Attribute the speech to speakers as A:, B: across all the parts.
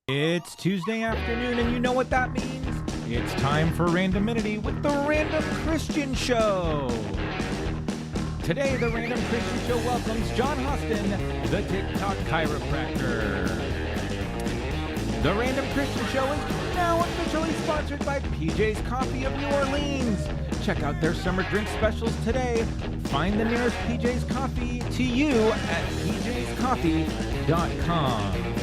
A: It's Tuesday afternoon, and you know what that means? It's time for Randominity with the Random Kristian Show. Today, the Random Kristian Show welcomes John Hosten, the Tik Tok Chiropractor. The Random Kristian Show is now officially sponsored by PJ's Coffee of New Orleans. Check out their summer drink specials today. Find the nearest PJ's Coffee to you at pjscoffee.com.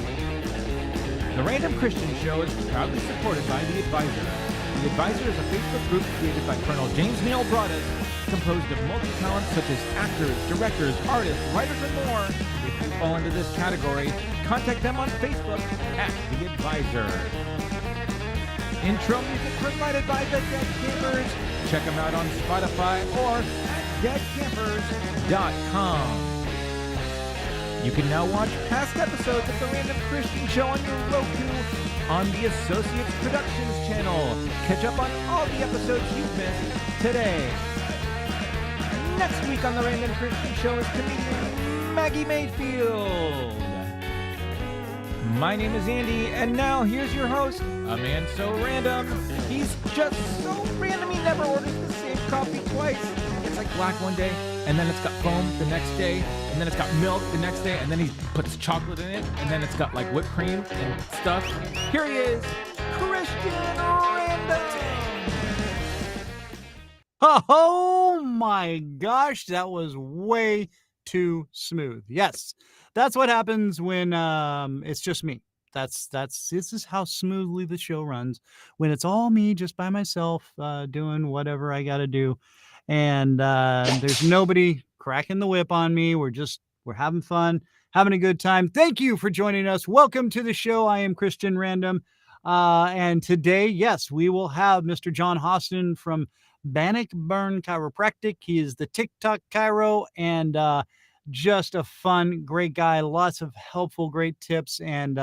A: The Random Kristian Show is proudly supported by The Advisor. The Advisor is a Facebook group created by Colonel James Neal Broaddus, composed of multi-talents such as actors, directors, artists, writers, and more. If you fall into this category, contact them on Facebook at The Advisor. Intro music provided by The Dead Campers. Check them out on Spotify or at deadcampers.com. You can now watch past episodes of The Random Kristian Show on your Roku on the Associates Productions channel. Catch up on all the episodes you've missed today. Next week on The Random Kristian Show is comedian Maggie Mayfield. My name is Andy, and now here's your host, a man so random, he's just so random he never orders the same coffee twice. It's like black one day, and then it's got foam the next day, and then it's got milk the next day, and then he puts chocolate in it, and then it's got like whipped cream and stuff. Here he is, Kristian Random.
B: Oh my gosh, that was way too smooth. Yes, that's what happens when it's just me. This is how smoothly the show runs when it's all me, just by myself, doing whatever I got to do, and there's nobody cracking the whip on me. We're having fun, having a good time. Thank you for joining us. Welcome to the show. I am Kristian Random, and today, yes, we will have Mr. John Hosten from Bannockburn Chiropractic. He is the Tik Tok Chiro, and just a fun, great guy. Lots of helpful, great tips, and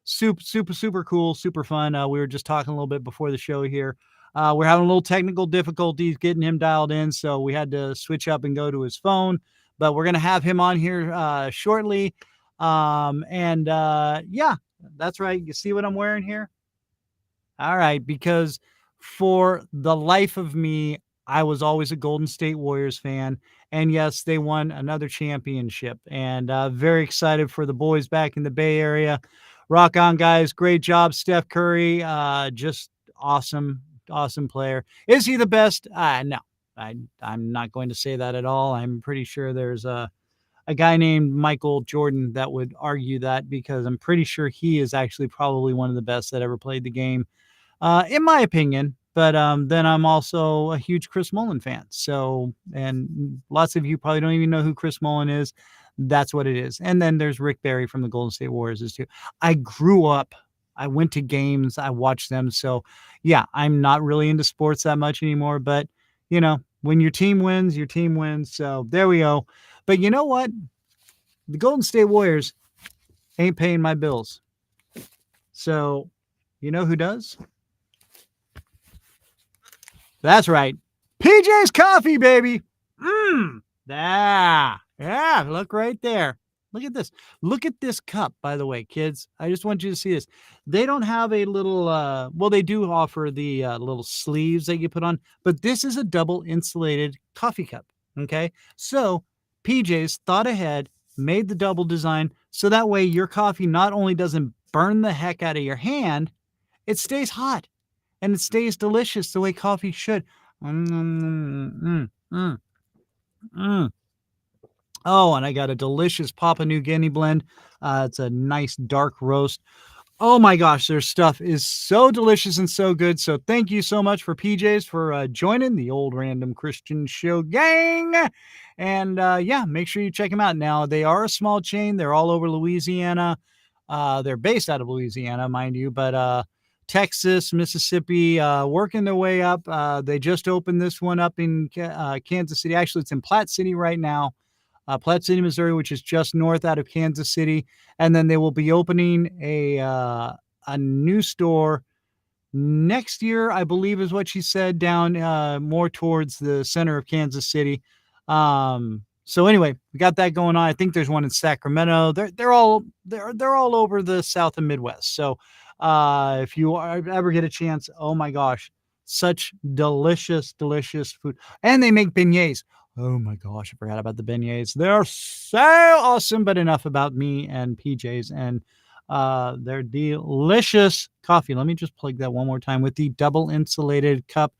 B: super cool, super fun. We were just talking a little bit before the show here. We're having a little technical difficulties getting him dialed in, so we had to switch up and go to his phone. But we're going to have him on here shortly. Yeah, that's right. You see what I'm wearing here? All right, because for the life of me, I was always a Golden State Warriors fan. And yes, they won another championship. And very excited for the boys back in the Bay Area. Rock on, guys. Great job, Steph Curry. Just awesome player. Is he the best? No, I'm not going to say that at all. I'm pretty sure there's a guy named Michael Jordan that would argue that, because I'm pretty sure he is actually probably one of the best that ever played the game, in my opinion. But then I'm also a huge Chris Mullin fan. So, and lots of you probably don't even know who Chris Mullin is. That's what it is. And then there's Rick Barry from the Golden State Warriors too. I grew up, I went to games, I watched them. So yeah, I'm not really into sports that much anymore, but you know, when your team wins, your team wins. So there we go. But you know what? The Golden State Warriors ain't paying my bills. So you know who does? That's right. PJ's Coffee, baby. Yeah, look right there. Look at this. Look at this cup, by the way, kids. I just want you to see this. They don't have a little, well, they do offer the little sleeves that you put on, but this is a double insulated coffee cup, okay? So PJ's thought ahead, made the double design, so that way your coffee not only doesn't burn the heck out of your hand, it stays hot. And it stays delicious the way coffee should. Oh, and I got a delicious Papua New Guinea blend. It's a nice dark roast. Oh my gosh, their stuff is so delicious and so good. So thank you so much for PJ's for joining the old Random Kristian Show gang. And yeah, make sure you check them out. Now, they are a small chain. They're all over Louisiana. They're based out of Louisiana, mind you, but Texas, Mississippi, working their way up. They just opened this one up in Kansas City. Actually, it's in Platte City right now. Platte City, Missouri, which is just north out of Kansas City. And then they will be opening a new store next year, I believe is what she said, down more towards the center of Kansas City. So anyway, we got that going on. I think there's one in Sacramento. They're all over the South and Midwest. So if you ever get a chance, oh my gosh, such delicious food. And they make beignets. Oh my gosh, I forgot about the beignets. They're so awesome, but enough about me and PJs and their delicious coffee. Let me just plug that one more time with the double insulated cup.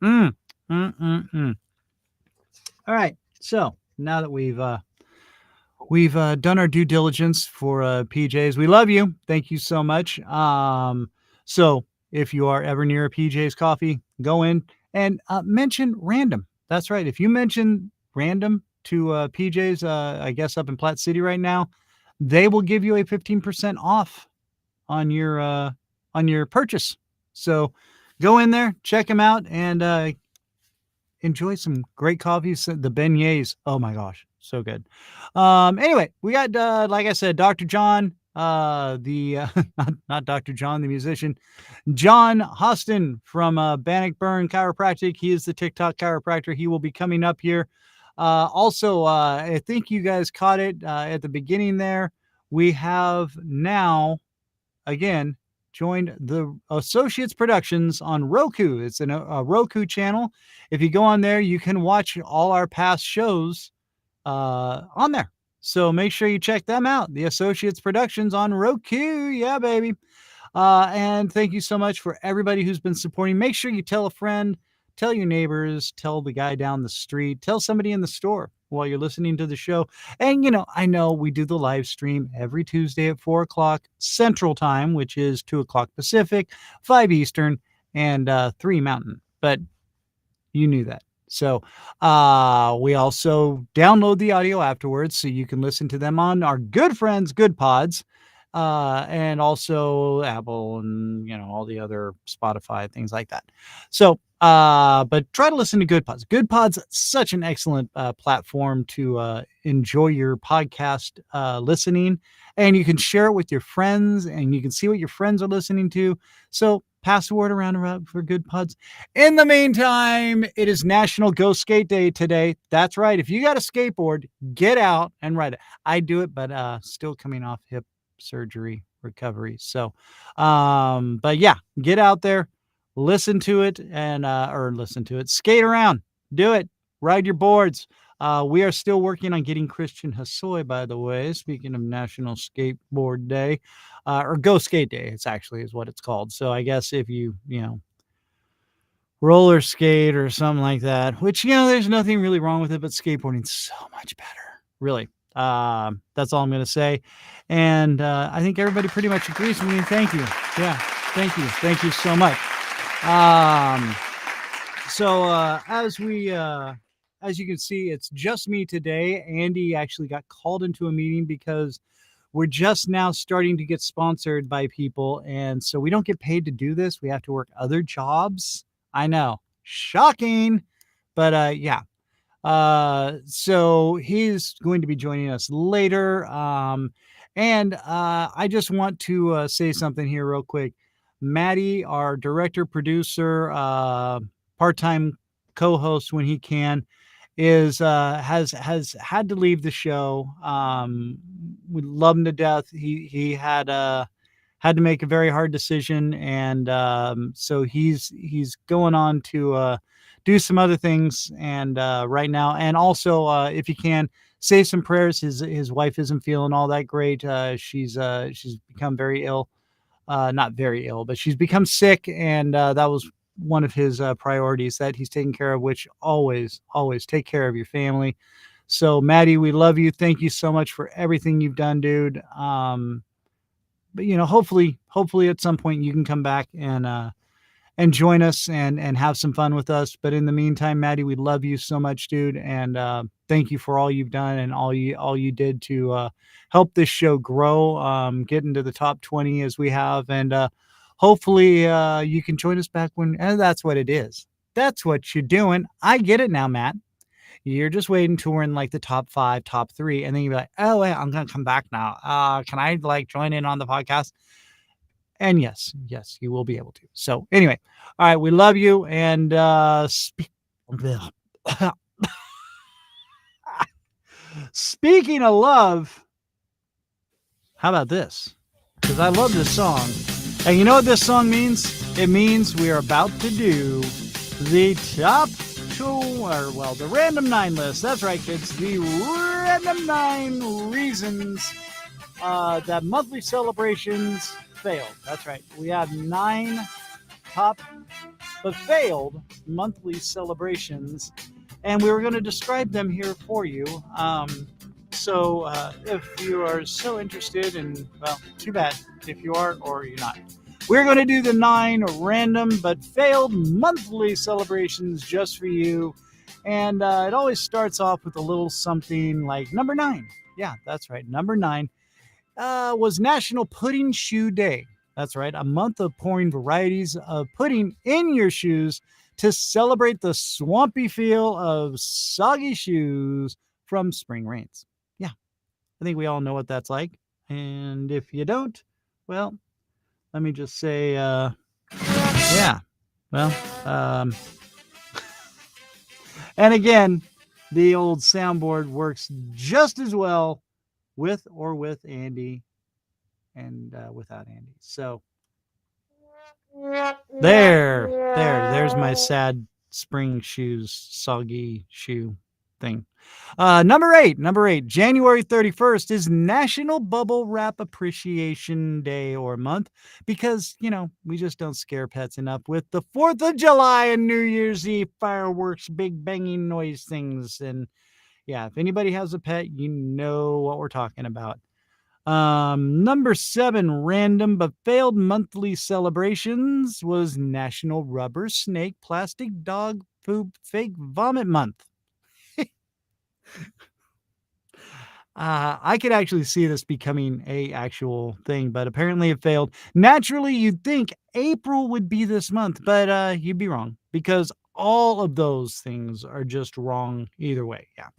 B: Mm, mm, mm, mm. All right. So now that we've done our due diligence for PJs, we love you. Thank you so much. So if you are ever near a PJ's Coffee, go in and mention Random. That's right. If you mention Random to PJ's, I guess up in Platte City right now, they will give you a 15% off on your purchase. So go in there, check them out, and enjoy some great coffees. The beignets, oh my gosh, so good. Anyway, we got like I said, Dr. John, the not Dr. John the musician, John Hosten from Bannockburn Chiropractic. He is the TikTok chiropractor. He will be coming up here. Also, I think you guys caught it at the beginning there. We have now again joined the Associates Productions on Roku. It's a Roku channel. If you go on there, you can watch all our past shows on there. So make sure you check them out. The Associates Productions on Roku. Yeah, baby. And thank you so much for everybody who's been supporting. Make sure you tell a friend, tell your neighbors, tell the guy down the street, tell somebody in the store while you're listening to the show. And, I know we do the live stream every Tuesday at 4 o'clock Central Time, which is 2 o'clock Pacific, 5 Eastern, and 3 Mountain. But you knew that. So we also download the audio afterwards so you can listen to them on our good friends, Good Pods, and also Apple and, all the other Spotify, things like that. So, but try to listen to Good Pods. Good Pods, such an excellent platform to enjoy your podcast listening, and you can share it with your friends and you can see what your friends are listening to. So pass the word around for Good Pods. In the meantime, it is National Go Skate Day today. That's right. If you got a skateboard, get out and ride it. I do it, but still coming off hip surgery recovery. So, but yeah, get out there, listen to it skate around, do it, ride your boards. We are still working on getting Kristian Hassoy, by the way, speaking of National Skateboard Day, or Go Skate Day. It's actually is what it's called. So I guess if you roller skate or something like that, which, there's nothing really wrong with it, but skateboarding's so much better, really. That's all I'm going to say. And I think everybody pretty much agrees with me. Thank you. Yeah. Thank you. Thank you so much. So as you can see, it's just me today. Andy actually got called into a meeting because we're just now starting to get sponsored by people. And so we don't get paid to do this. We have to work other jobs. I know. Shocking. But yeah. So he's going to be joining us later. And I just want to say something here real quick. Maddie, our director, producer, part-time co-host when he can, has had to leave the show. We love him to death. He had to make a very hard decision, and so he's going on to do some other things, and right now, and also if you can, say some prayers. His wife isn't feeling all that great. She's become very ill. Not very ill, but she's become sick, and that was one of his priorities that he's taking care of, which always take care of your family. So Maddie, we love you. Thank you so much for everything you've done, dude. But hopefully at some point you can come back and join us and have some fun with us. But in the meantime, Maddie, we love you so much, dude. And thank you for all you've done and all you did to help this show grow, get into the top 20 as we have. And hopefully you can join us back and that's what it is. That's what you're doing. I get it now, Matt. You're just waiting till we're in like the top 5, top 3. And then you'll be like, oh, wait, I'm going to come back now. Can I join in on the podcast? And yes, you will be able to. So anyway, all right, we love you. And Speaking of love, how about this? Because I love this song. And you know what this song means? It means we are about to do the top two, or well, the random 9 list. That's right, kids. The random 9 reasons that monthly celebrations failed. That's right. We have 9 top but failed monthly celebrations, and we were going to describe them here for you. So if you are so interested, and well, too bad if you are or you're not. We're going to do the 9 random but failed monthly celebrations just for you. And it always starts off with a little something like number 9. Yeah, that's right. Number 9 was National Pudding Shoe Day. That's right. A month of pouring varieties of pudding in your shoes to celebrate the swampy feel of soggy shoes from spring rains. Yeah, I think we all know what that's like. And if you don't, well, let me just say, yeah, well, and again, the old soundboard works just as well with or with Andy and without Andy. So there's my sad spring shoes, soggy shoe thing. Number eight, January 31st is National Bubble Wrap Appreciation Day or month because, we just don't scare pets enough with the 4th of July and New Year's Eve fireworks, big banging noise things. And yeah, if anybody has a pet, you know what we're talking about. Number 7, random but failed monthly celebrations was National Rubber Snake Plastic Dog Poop Fake Vomit Month. I could actually see this becoming a actual thing, but apparently it failed. Naturally, you'd think April would be this month, but you'd be wrong because all of those things are just wrong either way. Yeah.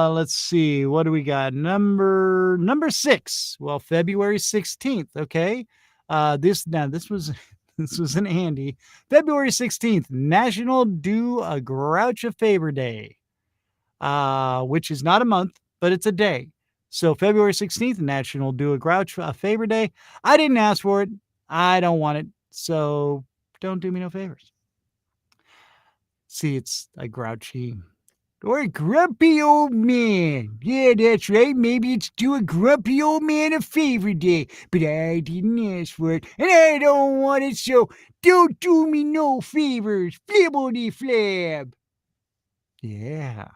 B: Let's see. What do we got? Number 6. Well, February 16th. Okay. This was this was an Andy. February 16th, National Do a Grouch a Favor Day. Which is not a month, but it's a day. So February 16th, National Do a Grouch a Favor Day. I didn't ask for it. I don't want it. So don't do me no favors. See, it's a grouchy or a grumpy old man. Yeah, that's right. Maybe it's do a grumpy old man a favor day, but I didn't ask for it, and I don't want it, so don't do me no favors. Flibbity flab. Yeah.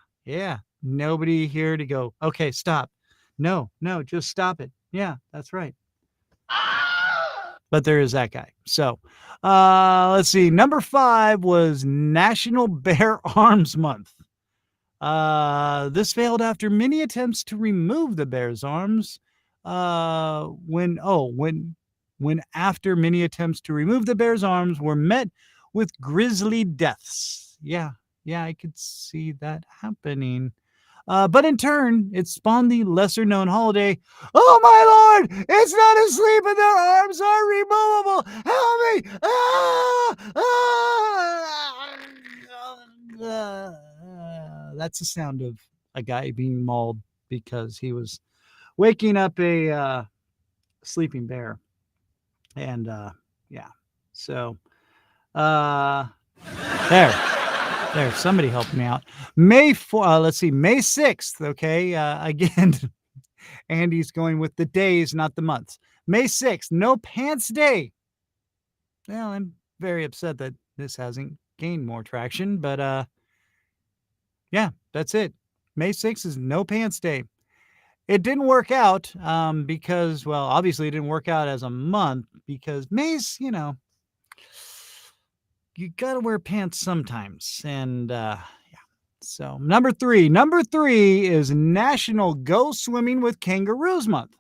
B: Nobody here to go, okay, stop. No, just stop it. Yeah, that's right. But there is that guy. So, let's see. Number 5 was National Bear Arms Month. This failed after many attempts to remove the bear's arms. When after many attempts to remove the bear's arms were met with grisly deaths. Yeah, I could see that happening. But in turn, it spawned the lesser-known holiday. Oh my Lord! It's not asleep and their arms are removable. Help me! That's the sound of a guy being mauled because he was waking up a sleeping bear. And yeah, so there, somebody helped me out. May 6th. Okay, again, Andy's going with the days, not the months. May 6th, No Pants Day. Well, I'm very upset that this hasn't gained more traction, but yeah, that's it. May 6th is No Pants Day. It didn't work out because, well, obviously it didn't work out as a month because May's, you got to wear pants sometimes. And yeah. So number three is National Go Swimming with Kangaroos Month.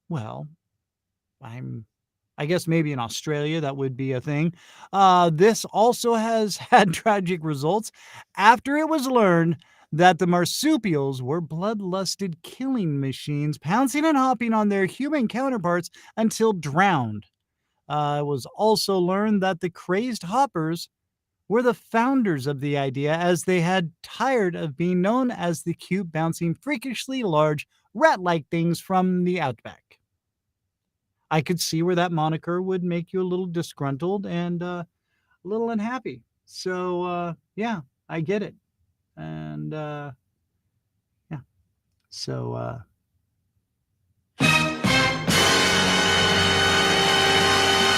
B: Well, I guess maybe in Australia that would be a thing. This also has had tragic results after it was learned that the marsupials were bloodlusted killing machines, pouncing and hopping on their human counterparts until drowned. It was also learned that the crazed hoppers were the founders of the idea, as they had tired of being known as the cute, bouncing, freakishly large, rat-like things from the outback. I could see where that moniker would make you a little disgruntled and a little unhappy. So, yeah, I get it. And, yeah. So,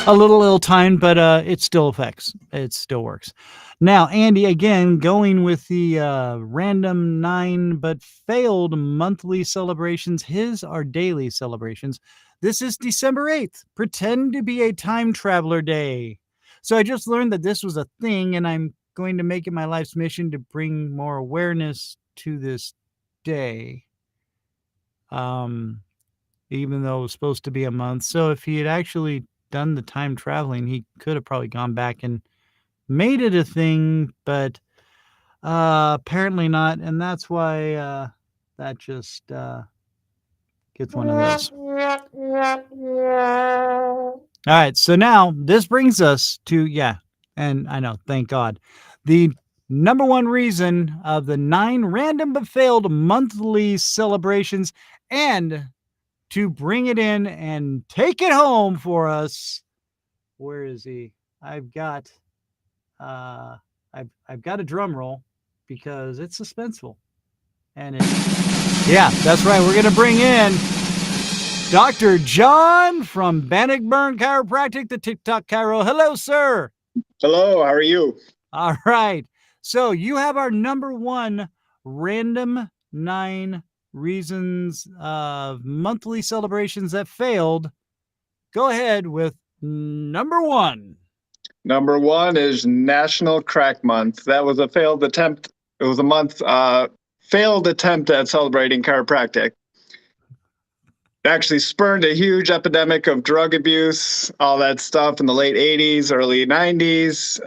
B: a little ill-timed, but it still affects. It still works. Now, Andy, again, going with the random 9 but failed monthly celebrations. His are daily celebrations. This is December 8th. Pretend to be a time traveler day. So I just learned that this was a thing, and I'm going to make it my life's mission to bring more awareness to this day. Even though it was supposed to be a month. So if he had actually done the time traveling, he could have probably gone back and made it a thing, but apparently not. And that's why that just gets one of those. All right. So now this brings us to, and I know, thank God, the number one reason of the 9 random but failed monthly celebrations, and to bring it in and take it home for us. Where is he? I've got a drum roll because it's suspenseful. And that's right. We're going to bring in Dr. John from Bannockburn Chiropractic, the Tik Tok Chiro. Hello, sir.
C: Hello, how are you?
B: All right. So you have our number one random 9 reasons of monthly celebrations that failed. Go ahead with number 1.
C: Number 1 is National Crack Month. That was a failed attempt. It was a month failed attempt at celebrating chiropractic. It actually spurned a huge epidemic of drug abuse, all that stuff in the late 80s, early 90s.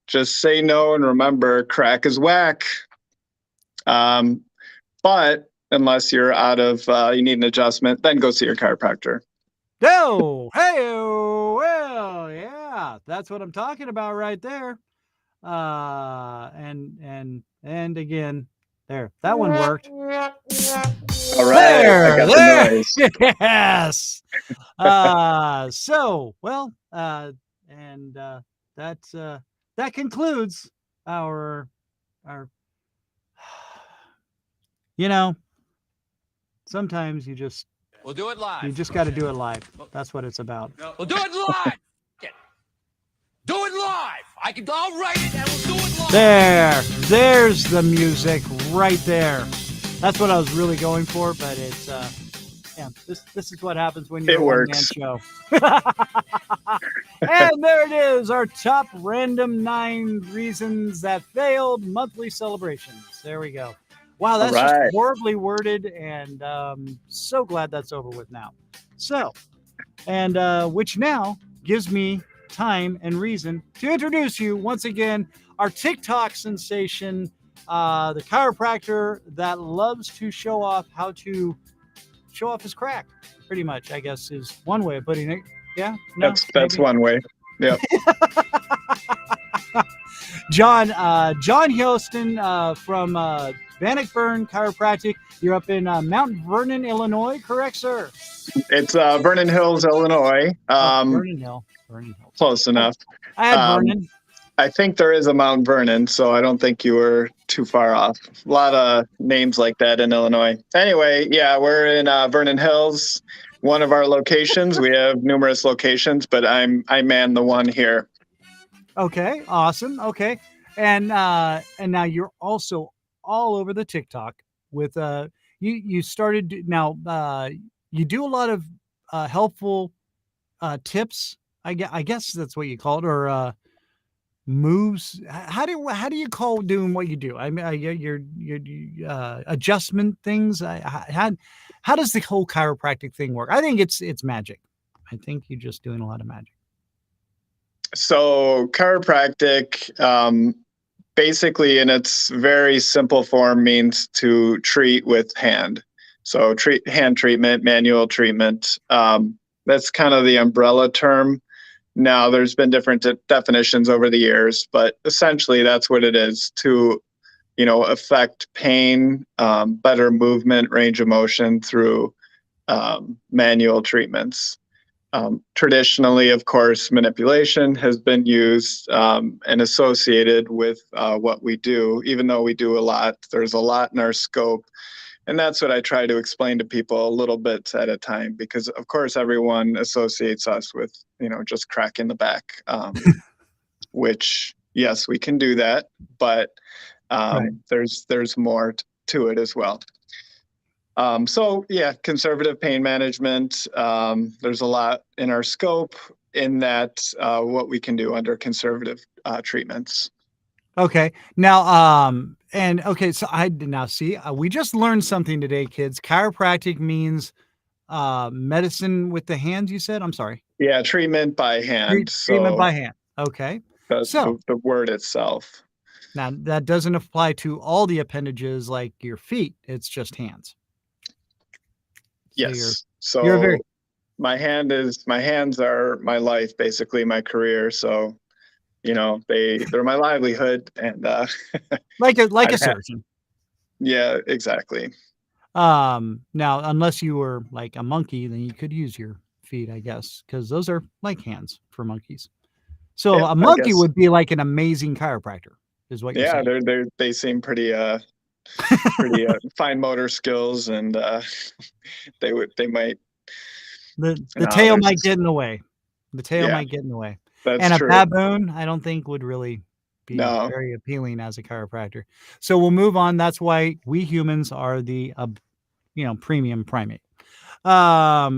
C: Just say no and remember, crack is whack. But unless you're out of, you need an adjustment, then go see your chiropractor.
B: Oh, hey, well, yeah, that's what I'm talking about right there. And again, there, that one worked.
C: All right,
B: there,
C: I got
B: there,
C: the noise.
B: yes. So, well, and that concludes our, sometimes we'll do it live. You just got to do it live. That's what it's about.
D: We'll do it live. Do it live. I'll write it and we'll do it live.
B: There's the music right there. That's what I was really going for, but it's this is what happens when you're a one-man show. And there it is, our top random 9 reasons that failed monthly celebrations. There we go. Wow, that's just horribly worded, and so glad that's over with now. So, and which now gives me time and reason to introduce you once again, our TikTok sensation, the chiropractor that loves to show off his crack, pretty much, I guess, is one way of putting it. Yeah? No,
C: that's one way. Yeah.
B: John Hosten from Bannockburn Chiropractic. You're up in Mount Vernon, Illinois, correct, sir?
C: It's Vernon Hills, Illinois.
B: Vernon Hill.
C: Close enough.
B: I had Vernon.
C: I think there is a Mount Vernon, so I don't think you were too far off. A lot of names like that in Illinois. Anyway, yeah, we're in Vernon Hills, one of our locations. We have numerous locations, but I man the one here.
B: Okay, awesome. Okay, and now you're also all over the TikTok with you started now. You do a lot of helpful tips. I guess that's what you call it, or moves. How do you call doing what you do? I mean, your adjustment things. How does the whole chiropractic thing work? I think it's magic. I think you're just doing a lot of magic.
C: So chiropractic, basically in its very simple form, means to treat with hand. So hand treatment, manual treatment. That's kind of the umbrella term. Now, there's been different definitions over the years, but essentially that's what it is, to, affect pain, better movement, range of motion through manual treatments. Traditionally, of course, manipulation has been used and associated with what we do, even though we do a lot. There's a lot in our scope. And that's what I try to explain to people a little bit at a time, because of course everyone associates us with, just cracking the back, which, yes, we can do that, but
B: Right.
C: there's more to it as well. So yeah, conservative pain management. There's a lot in our scope in that, what we can do under conservative treatments.
B: Okay. Now, so I did now see, we just learned something today, kids. Chiropractic means medicine with the hands, you said? I'm sorry.
C: Yeah, treatment by hand.
B: Treatment
C: So
B: by hand. Okay. So
C: the word itself.
B: now that doesn't apply to all the appendages like your feet. It's just hands. So
C: Yes.
B: you're very
C: my hands are my life, basically my career. So, they're my livelihood, and
B: like a surgeon.
C: Yeah, exactly.
B: Now, unless you were like a monkey, then you could use your feet, I guess, because those are like hands for monkeys. So
C: Yeah,
B: a
C: I
B: monkey
C: guess.
B: would be like an amazing chiropractor, is what you're
C: Yeah,
B: saying.
C: they seem pretty fine motor skills, and they might.
B: The
C: No,
B: tail
C: there's
B: might get in the way. The tail
C: Yeah,
B: might get in the way.
C: that's
B: And a
C: true.
B: baboon, I don't think would really be
C: No.
B: very appealing as a chiropractor. So we'll move on. That's why we humans are the premium primate. Now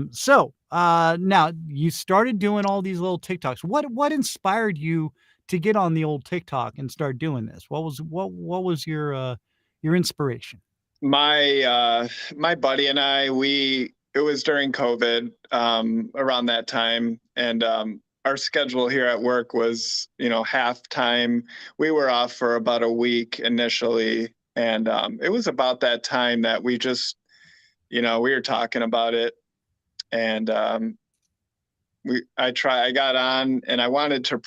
B: you started doing all these little TikToks. What inspired you to get on the old TikTok and start doing this? What was your inspiration?
C: My buddy and I, it was during COVID, around that time, and our schedule here at work was, half time. We were off for about a week initially, and it was about that time that we just, we were talking about it, and I got on, and I wanted to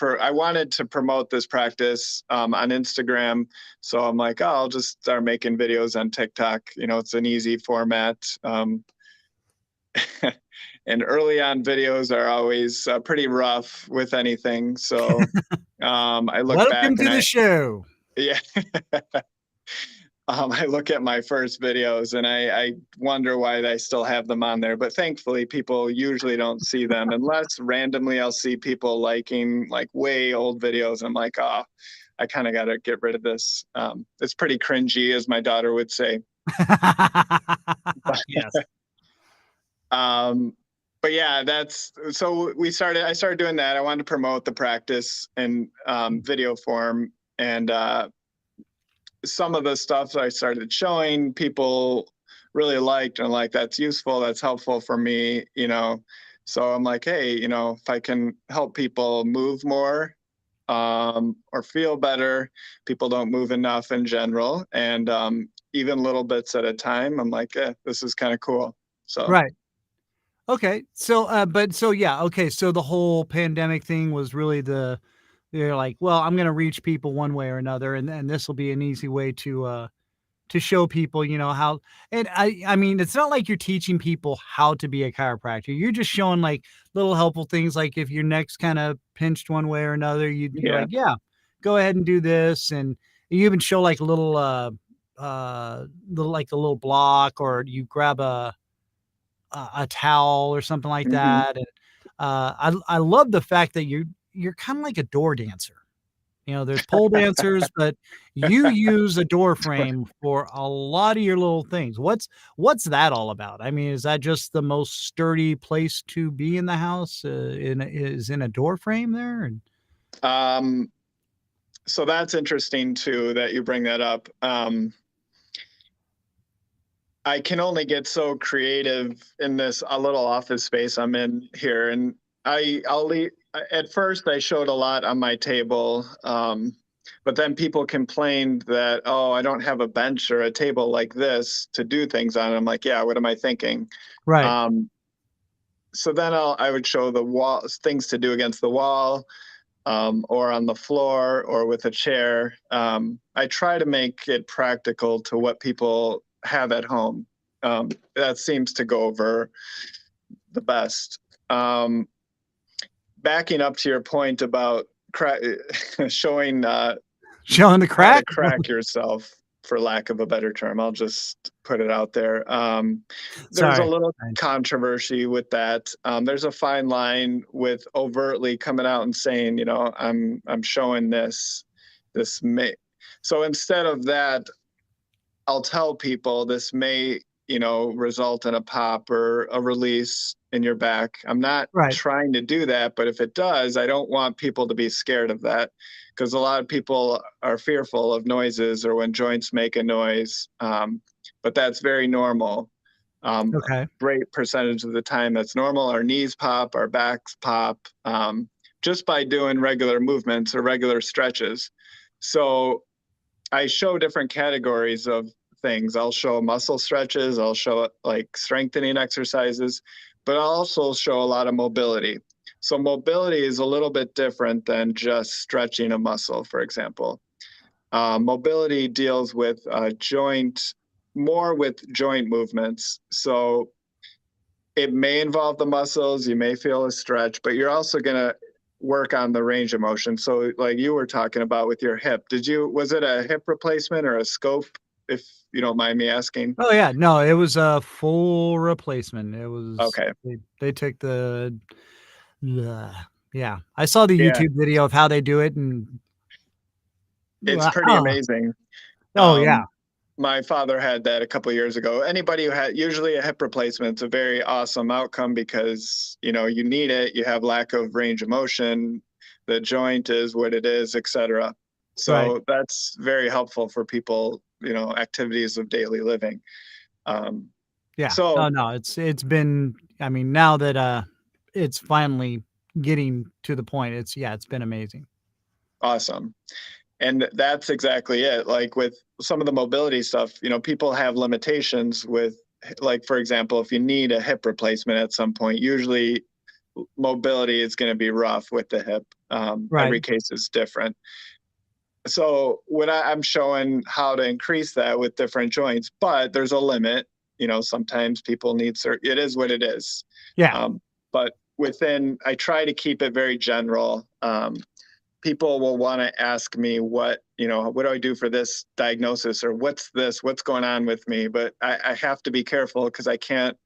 C: promote this practice on Instagram. So I'm like, oh, I'll just start making videos on TikTok. It's an easy format. And early on videos are always pretty rough with anything. So I look
B: Welcome
C: back,
B: to
C: and
B: the show.
C: yeah. I look at my first videos, and I wonder why I still have them on there. But thankfully, people usually don't see them, unless randomly I'll see people liking like way old videos. I'm like, oh, I kind of got to get rid of this. It's pretty cringy, as my daughter would say.
B: Yes.
C: But yeah, I started doing that. I wanted to promote the practice in video form, and some of the stuff that I started showing, people really liked, and like, that's useful, that's helpful for me, So I'm like, hey, if I can help people move more, or feel better. People don't move enough in general, and even little bits at a time. I'm like, this is kind of cool. So
B: Right. Okay. So, okay. So the whole pandemic thing was really you're like, well, I'm going to reach people one way or another. And this will be an easy way to show people, how, and I mean, it's not like you're teaching people how to be a chiropractor. You're just showing like little helpful things. Like if your neck's kind of pinched one way or another, you're
C: yeah.
B: like, yeah, go ahead and do this. And you even show like a little like a little block, or you grab a towel or something like
C: Mhm.
B: that. And I love the fact that you're kind of like a door dancer. There's pole dancers, but you use a door frame for a lot of your little things. What's that all about? I mean, is that just the most sturdy place to be in the house? Is in a door frame there? And
C: So that's interesting too that you bring that up. I can only get so creative in this little office space I'm in here, and I'll leave. At first, I showed a lot on my table, but then people complained that, oh, I don't have a bench or a table like this to do things on. I'm like, yeah, what am I thinking?
B: right.
C: so then I would show the wall, things to do against the wall, or on the floor or with a chair. I try to make it practical to what people have at home. That seems to go over the best. Backing up to your point about showing
B: Showing the
C: how to
B: crack.
C: crack yourself, for lack of a better term. I'll just put it out there. There's a
B: Sorry.
C: little controversy with that. There's a fine line with overtly coming out and saying, you know, I'm showing this may. So instead of that, I'll tell people this may, you know, result in a pop or a release in your back. I'm not
B: Right.
C: trying to do that, but if it does, I don't want people to be scared of that, because a lot of people are fearful of noises or when joints make a noise. But that's very normal.
B: Okay.
C: Great percentage of the time that's normal. Our knees pop, our backs pop, just by doing regular movements or regular stretches. So I show different categories of things. I'll show muscle stretches, I'll show like strengthening exercises, but I'll also show a lot of mobility. So mobility is a little bit different than just stretching a muscle, for example. Mobility deals with more with joint movements. So it may involve the muscles, you may feel a stretch, but you're also going to work on the range of motion. So like you were talking about with your hip, was it a hip replacement or a scope, if you don't mind me asking?
B: Oh yeah, no, it was a full replacement. It was
C: Okay.
B: They took yeah. I saw the
C: Yeah,
B: YouTube video of how they do it, and
C: it's pretty amazing.
B: Oh yeah.
C: My father had that a couple of years ago. Anybody who had usually a hip replacement, it's a very awesome outcome because, you know, you need it. You have lack of range of motion. The joint is what it is, etc. So
B: Right.
C: that's very helpful for people, you know, activities of daily living.
B: Yeah.
C: So
B: No, it's been, I mean, now that it's finally getting to the point, it's been amazing.
C: awesome. And that's exactly it. Like with some of the mobility stuff, you know, people have limitations with, like, for example, if you need a hip replacement at some point, usually mobility is going to be rough with the hip.
B: Right.
C: Every case is different. So when I'm showing how to increase that with different joints, but there's a limit. You know, sometimes people need it is what it is.
B: Yeah.
C: But I try to keep it very general. People will want to ask me what do I do for this diagnosis, or what's going on with me? But I have to be careful because I can't,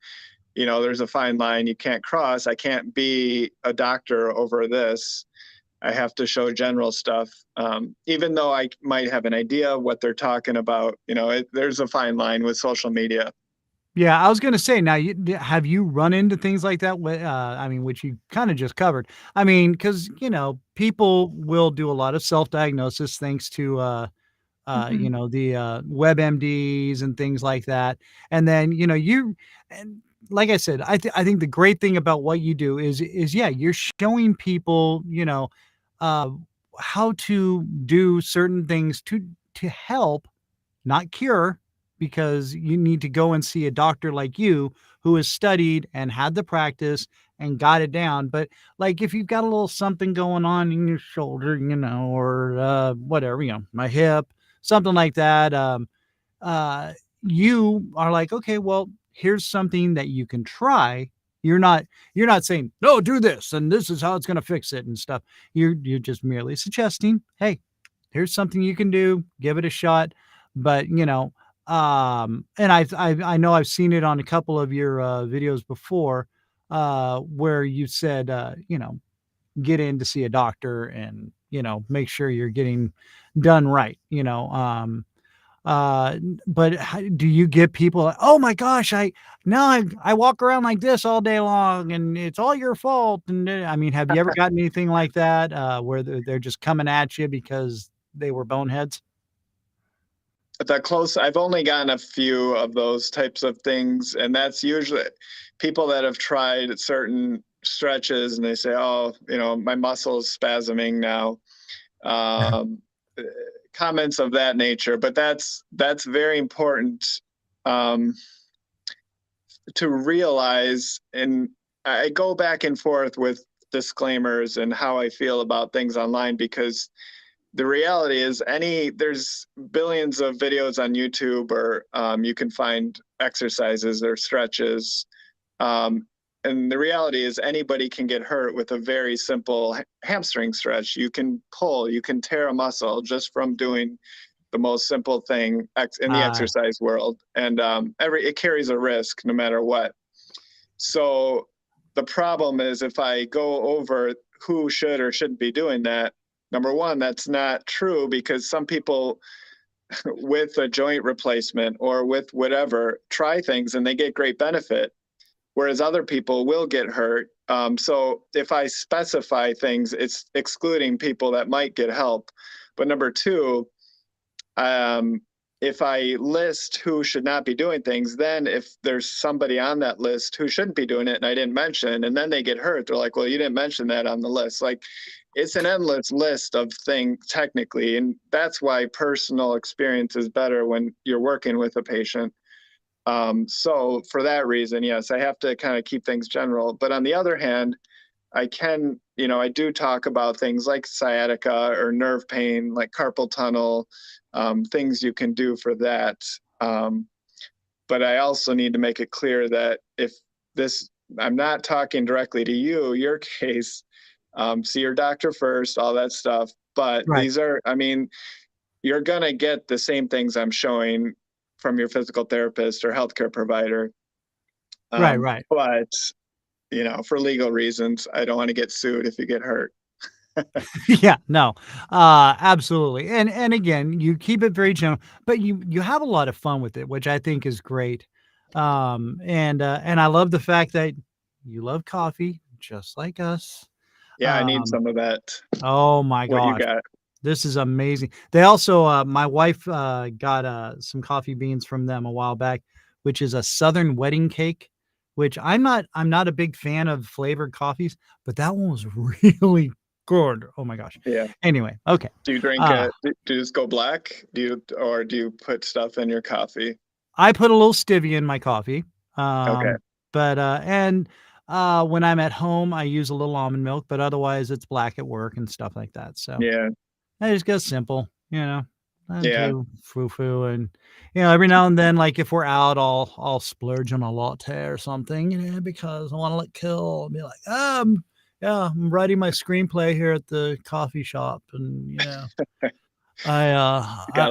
C: you know, there's a fine line you can't cross. I can't be a doctor over this. I have to show general stuff. Even though I might have an idea of what they're talking about, you know, there's a fine line with social media.
B: Yeah, I was gonna say, now, have you run into things like that? I mean, which you kind of just covered. I mean, because you know, people will do a lot of self-diagnosis thanks to you know, the WebMDs and things like that. And then, you know, and like I said, I think the great thing about what you do is yeah, you're showing people, you know, uh, how to do certain things to help, not cure, because you need to go and see a doctor like you who has studied and had the practice and got it down. But like if you've got a little something going on in your shoulder, you know, or whatever, you know, my hip, something like that, uh, you are like, okay, well, here's something that you can try. You're not saying, no, do this and this is how it's going to fix it and stuff. You're just merely suggesting, hey, here's something you can do, give it a shot. But you know, and I know I've seen it on a couple of your videos before, where you said, you know, get in to see a doctor and, you know, make sure you're getting done right, you know. But do you get people like, oh my gosh, I walk around like this all day long and it's all your fault? And I mean, have you ever gotten anything like that, where they're just coming at you because they were boneheads?
C: I've only gotten a few of those types of things, and that's usually people that have tried certain stretches and they say, oh, you know, my muscle's spasming now. um, Comments of that nature. But that's very important, to realize. And I go back and forth with disclaimers and how I feel about things online, because the reality is there's billions of videos on YouTube, or you can find exercises or stretches. And the reality is anybody can get hurt with a very simple hamstring stretch. You can pull, you can tear a muscle just from doing the most simple thing in the exercise world. And it carries a risk no matter what. So the problem is, if I go over who should or shouldn't be doing that, number one, that's not true, because some people with a joint replacement or with whatever try things and they get great benefit, whereas other people will get hurt. So if I specify things, it's excluding people that might get help. But number two, if I list who should not be doing things, then if there's somebody on that list who shouldn't be doing it and I didn't mention, and then they get hurt, they're like, well, you didn't mention that on the list. Like, it's an endless list of things technically. And that's why personal experience is better when you're working with a patient. So for that reason, yes, I have to kind of keep things general. But on the other hand, I do talk about things like sciatica or nerve pain, like carpal tunnel, things you can do for that. But I also need to make it clear that I'm not talking directly to you, your case, see your doctor first, all that stuff. But these are, you're going to get the same things I'm showing from your physical therapist or healthcare provider.
B: Right.
C: But, for legal reasons, I don't want to get sued if you get hurt.
B: Yeah, no, absolutely. And again, you keep it very general, but you have a lot of fun with it, which I think is great. And I love the fact that you love coffee just like us.
C: Yeah, I need some of that.
B: Oh my
C: What you
B: gosh.
C: got?
B: This is amazing. They also, my wife got some coffee beans from them a while back, which is a Southern wedding cake, which I'm not a big fan of flavored coffees, but that one was really good. Oh my gosh.
C: Yeah.
B: Anyway, okay.
C: Do you drink it? Do you just go black? Do you put stuff in your coffee?
B: I put a little stevia in my coffee.
C: Okay.
B: But when I'm at home, I use a little almond milk, but otherwise it's black at work and stuff like that. So
C: Yeah.
B: I just go simple, not
C: Yeah.
B: too foo-foo. And every now and then, like if we're out, I'll splurge on a latte or something, because I want to look cool and be like, yeah, I'm writing my screenplay here at the coffee shop, and I've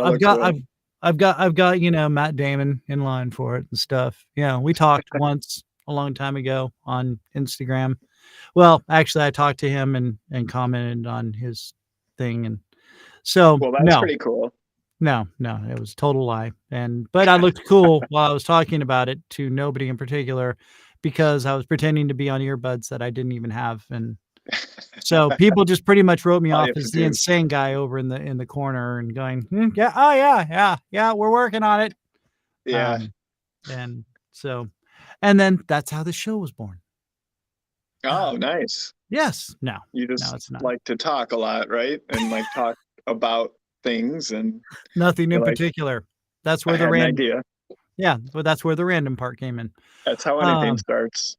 B: got Matt Damon in line for it and stuff. Yeah, we talked once a long time ago on Instagram. Well, actually, I talked to him and commented on his thing, and so
C: well, that's pretty cool.
B: No, it was a total lie. But I looked cool while I was talking about it to nobody in particular, because I was pretending to be on earbuds that I didn't even have. And so people just pretty much wrote me off as the insane guy over in the corner and going, yeah, oh yeah, we're working on it.
C: Yeah.
B: And then that's how the show was born.
C: Oh, nice.
B: Yes. No.
C: You just
B: no, it's not.
C: like to talk a lot, right? And like talk about things and
B: nothing in particular. That's where the random
C: idea.
B: Yeah, but that's where the random part came in.
C: That's how anything starts.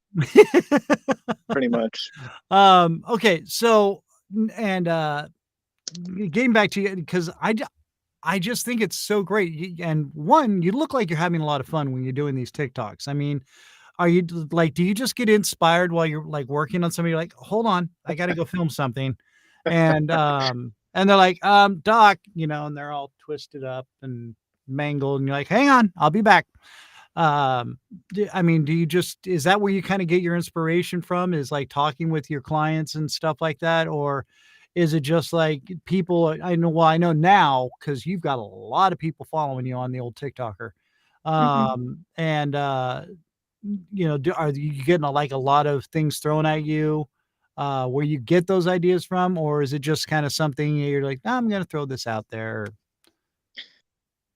C: Pretty much.
B: Okay, so and getting back to you, because I just think it's so great. And one, you look like you're having a lot of fun when you're doing these TikToks. I mean, are you like, do you just get inspired while you're like working on something? You're like, hold on, I got to go film something. And they're like, Doc, and they're all twisted up and mangled. And you're like, hang on, I'll be back. Do you is that where you kind of get your inspiration from, is like talking with your clients and stuff like that? Or is it just like people, I know now, cause you've got a lot of people following you on the old TikToker. And, are you getting like a lot of things thrown at you, where you get those ideas from, or is it just kind of something you're like, I'm going to throw this out there?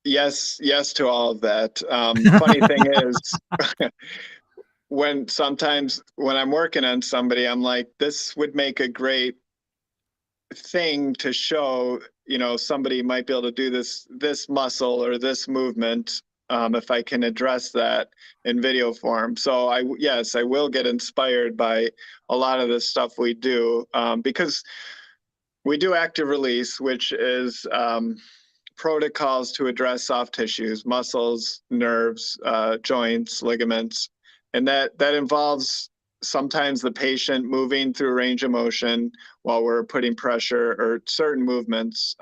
C: Yes to all of that. Funny thing is, sometimes when I'm working on somebody, I'm like, this would make a great thing to show, somebody might be able to do this muscle or this movement. if I can address that in video form. So I will get inspired by a lot of the stuff we do, because we do active release, which is protocols to address soft tissues, muscles, nerves, joints, ligaments, and that involves sometimes the patient moving through range of motion while we're putting pressure or certain movements.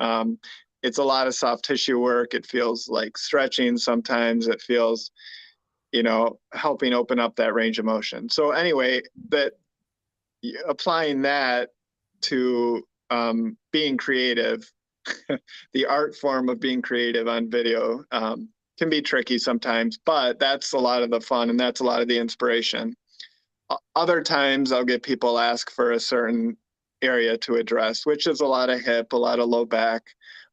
C: It's a lot of soft tissue work. It feels like stretching. Sometimes it feels, helping open up that range of motion. So anyway, that applying that to being creative, the art form of being creative on video can be tricky sometimes, but that's a lot of the fun and that's a lot of the inspiration. Other times I'll get people ask for a certain area to address, which is a lot of hip, a lot of low back,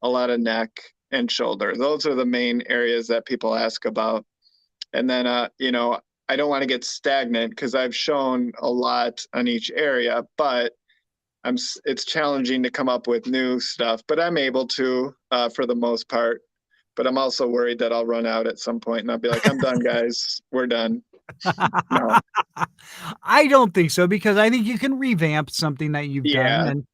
C: a lot of neck and shoulder. Those are the main areas that people ask about. And then, I don't want to get stagnant because I've shown a lot on each area, but it's challenging to come up with new stuff, but I'm able to for the most part. But I'm also worried that I'll run out at some point and I'll be like, I'm done, guys. We're done. No.
B: I don't think so, because I think you can revamp something that you've
C: Yeah.
B: done.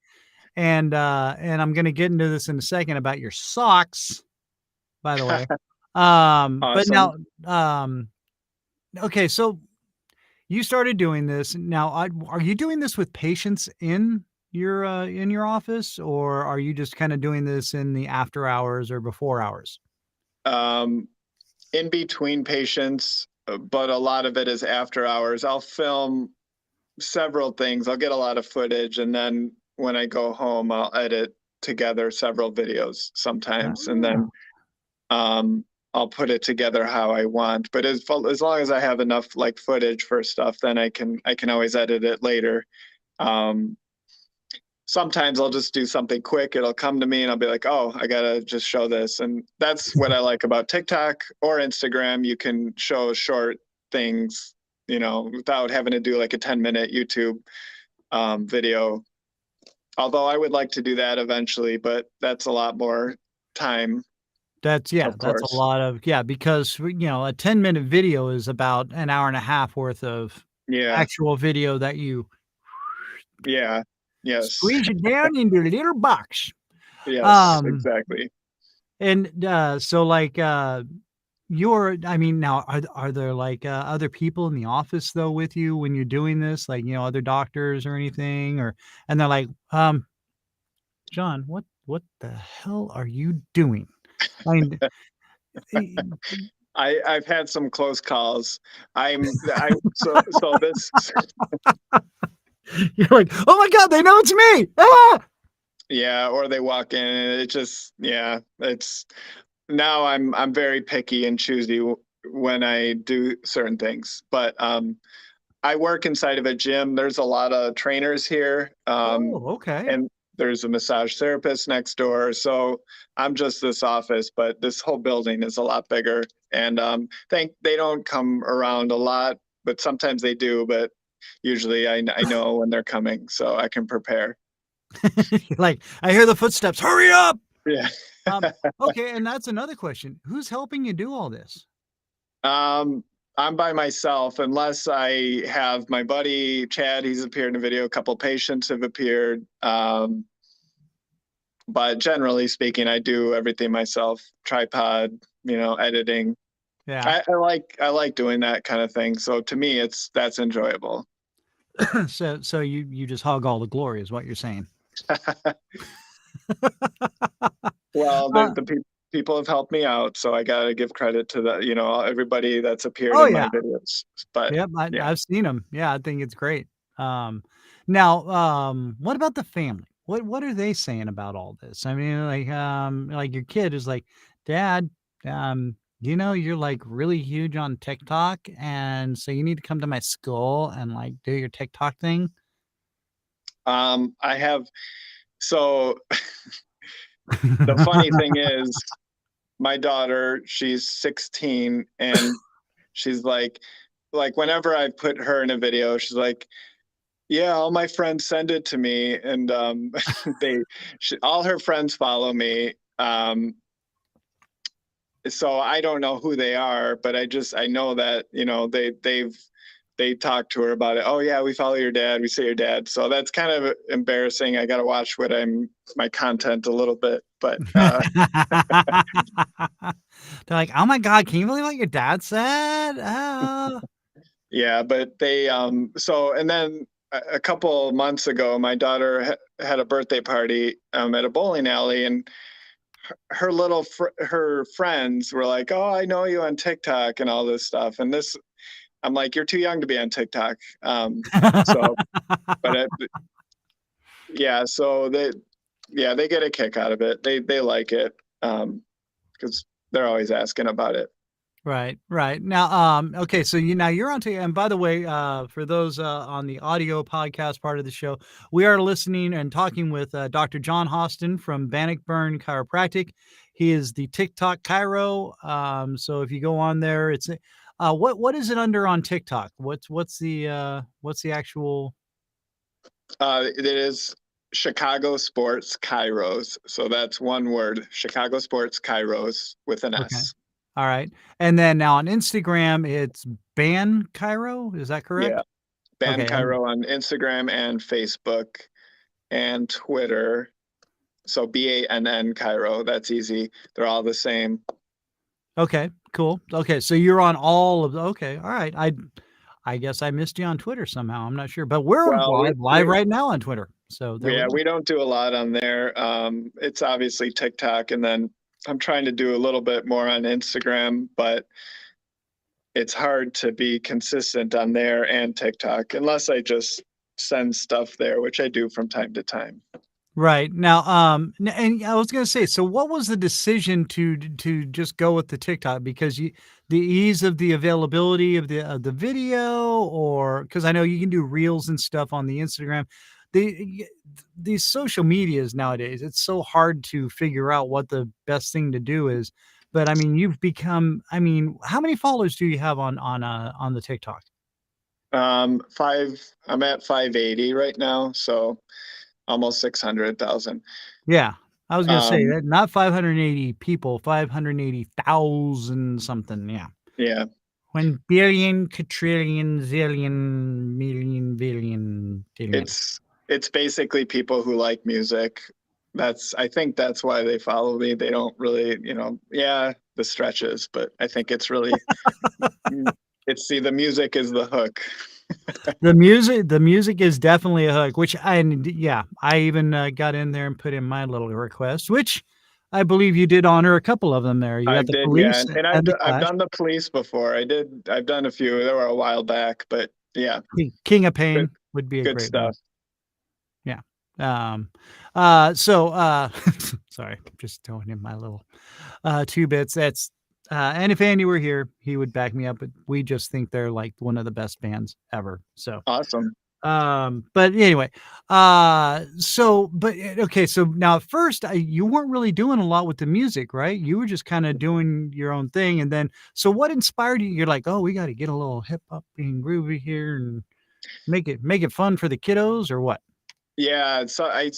B: And I'm going to get into this in a second about your socks, by the way. But now, okay, so you started doing this. Now, are you doing this with patients in your office, or are you just kind of doing this in the after hours or before hours?
C: In between patients, but a lot of it is after hours. I'll film several things. I'll get a lot of footage, and then when I go home, I'll edit together several videos sometimes, and then I'll put it together how I want. But as long as I have enough like footage for stuff, then I can always edit it later. Sometimes I'll just do something quick. It'll come to me and I'll be like, oh, I gotta just show this. And that's what I like about TikTok or Instagram. You can show short things, without having to do like a 10-minute YouTube video. Although I would like to do that eventually, but that's a lot more time.
B: That's a lot of, because, a 10-minute video is about an hour and a half worth of actual video that you squeeze it down into a little box.
C: Yes, exactly.
B: And so like now are there like other people in the office though with you when you're doing this, like other doctors or anything, and they're like, John, what the hell are you doing? I mean,
C: I've had some close calls. So this.
B: You're like, oh my God, they know it's me. Ah!
C: Yeah, or they walk in and it just, it's now I'm very picky and choosy when I do certain things. But I work inside of a gym. There's a lot of trainers here.
B: Okay.
C: And there's a massage therapist next door. So I'm just this office, but this whole building is a lot bigger. And they don't come around a lot, but sometimes they do. But usually I know when they're coming, so I can prepare.
B: Like, I hear the footsteps. Hurry up.
C: Yeah.
B: Okay. And that's another question. Who's helping you do all this?
C: I'm by myself, unless I have my buddy Chad. He's appeared in a video. A couple patients have appeared. But generally speaking, I do everything myself. Tripod, editing.
B: Yeah.
C: I like doing that kind of thing. So to me, that's enjoyable.
B: So you just hog all the glory is what you're saying.
C: Well, the people have helped me out, so I gotta give credit to everybody that's appeared in my videos. But
B: I've seen them. Yeah, I think it's great. Now, what about the family? What are they saying about all this? I mean, like your kid is like, Dad, you're like really huge on TikTok, and so you need to come to my school and like do your TikTok thing.
C: I have. So the funny thing is, my daughter, she's 16, and she's like whenever I put her in a video, she's like, yeah, all my friends send it to me, and all her friends follow me. so I don't know who they are, but I know that, you know, they talk to her about it. Oh yeah, we follow your dad. We say your dad. So that's kind of embarrassing. I got to watch my content a little bit, but
B: They're like, oh my God, can you believe what your dad said? Oh.
C: yeah, but they, so, and then a couple months ago, my daughter had a birthday party at a bowling alley, and her friends were like, oh, I know you on TikTok and all this stuff. And I'm like, you're too young to be on TikTok. So, but yeah, so they get a kick out of it. They like it because they're always asking about it.
B: Right. Now, okay, so you're on to, and by the way, for those on the audio podcast part of the show, we are listening and talking with Dr. John Hosten from Bannockburn Chiropractic. He is the TikTok Chiro. So if you go on there, it's what is it under on TikTok? What's the actual?
C: It is Chicago Sports Chiros. So that's one word, Chicago Sports Chiros with an
B: Okay.
C: S.
B: All right. And then now on Instagram, it's Ban Chiro. Is that correct?
C: Yeah. Ban
B: Okay.
C: Chiro on Instagram and Facebook and Twitter. So BANN Chiro. That's easy. They're all the same.
B: Okay, cool. Okay, so you're on all of the, okay, all right. I guess I missed you on Twitter somehow. I'm not sure, but we're live right now on Twitter. So
C: we don't do a lot on there. It's obviously TikTok, and then I'm trying to do a little bit more on Instagram, but it's hard to be consistent on there and TikTok unless I just send stuff there, which I do from time to time.
B: Right. Now, and I was going to say, so what was the decision to just go with the TikTok? Because the ease of the availability of the video, or because I know you can do reels and stuff on the Instagram. These social medias nowadays, it's so hard to figure out what the best thing to do is. But I mean, you've become, I mean, how many followers do you have on the TikTok?
C: I'm at 580 right now, so almost 600,000.
B: Yeah, I was gonna say that, not 580 people, 580,000 something. Yeah.
C: Yeah.
B: 1 billion, quadrillion, zillion, million, billion, billion.
C: It's basically people who like music. I think that's why they follow me. They don't really, the stretches, but I think it's really, the music is the hook.
B: The music is definitely a hook, which I even got in there and put in my little request, which I believe you did honor a couple of them there. You got the Police,
C: yeah. And I've done the Police before. I've done a few. They were a while back, but yeah.
B: King of Pain would be a
C: good
B: great
C: stuff.
B: one. Yeah. Sorry, just throwing in my little 2 bits. That's and if Andy were here, he would back me up, but we just think they're like one of the best bands ever. So
C: awesome.
B: But anyway, okay, so now at first you weren't really doing a lot with the music, right? You were just kind of doing your own thing, and then so what inspired you? You're like, oh, we got to get a little hip hop and groovy here and make it fun for the kiddos, or what?
C: Yeah, so I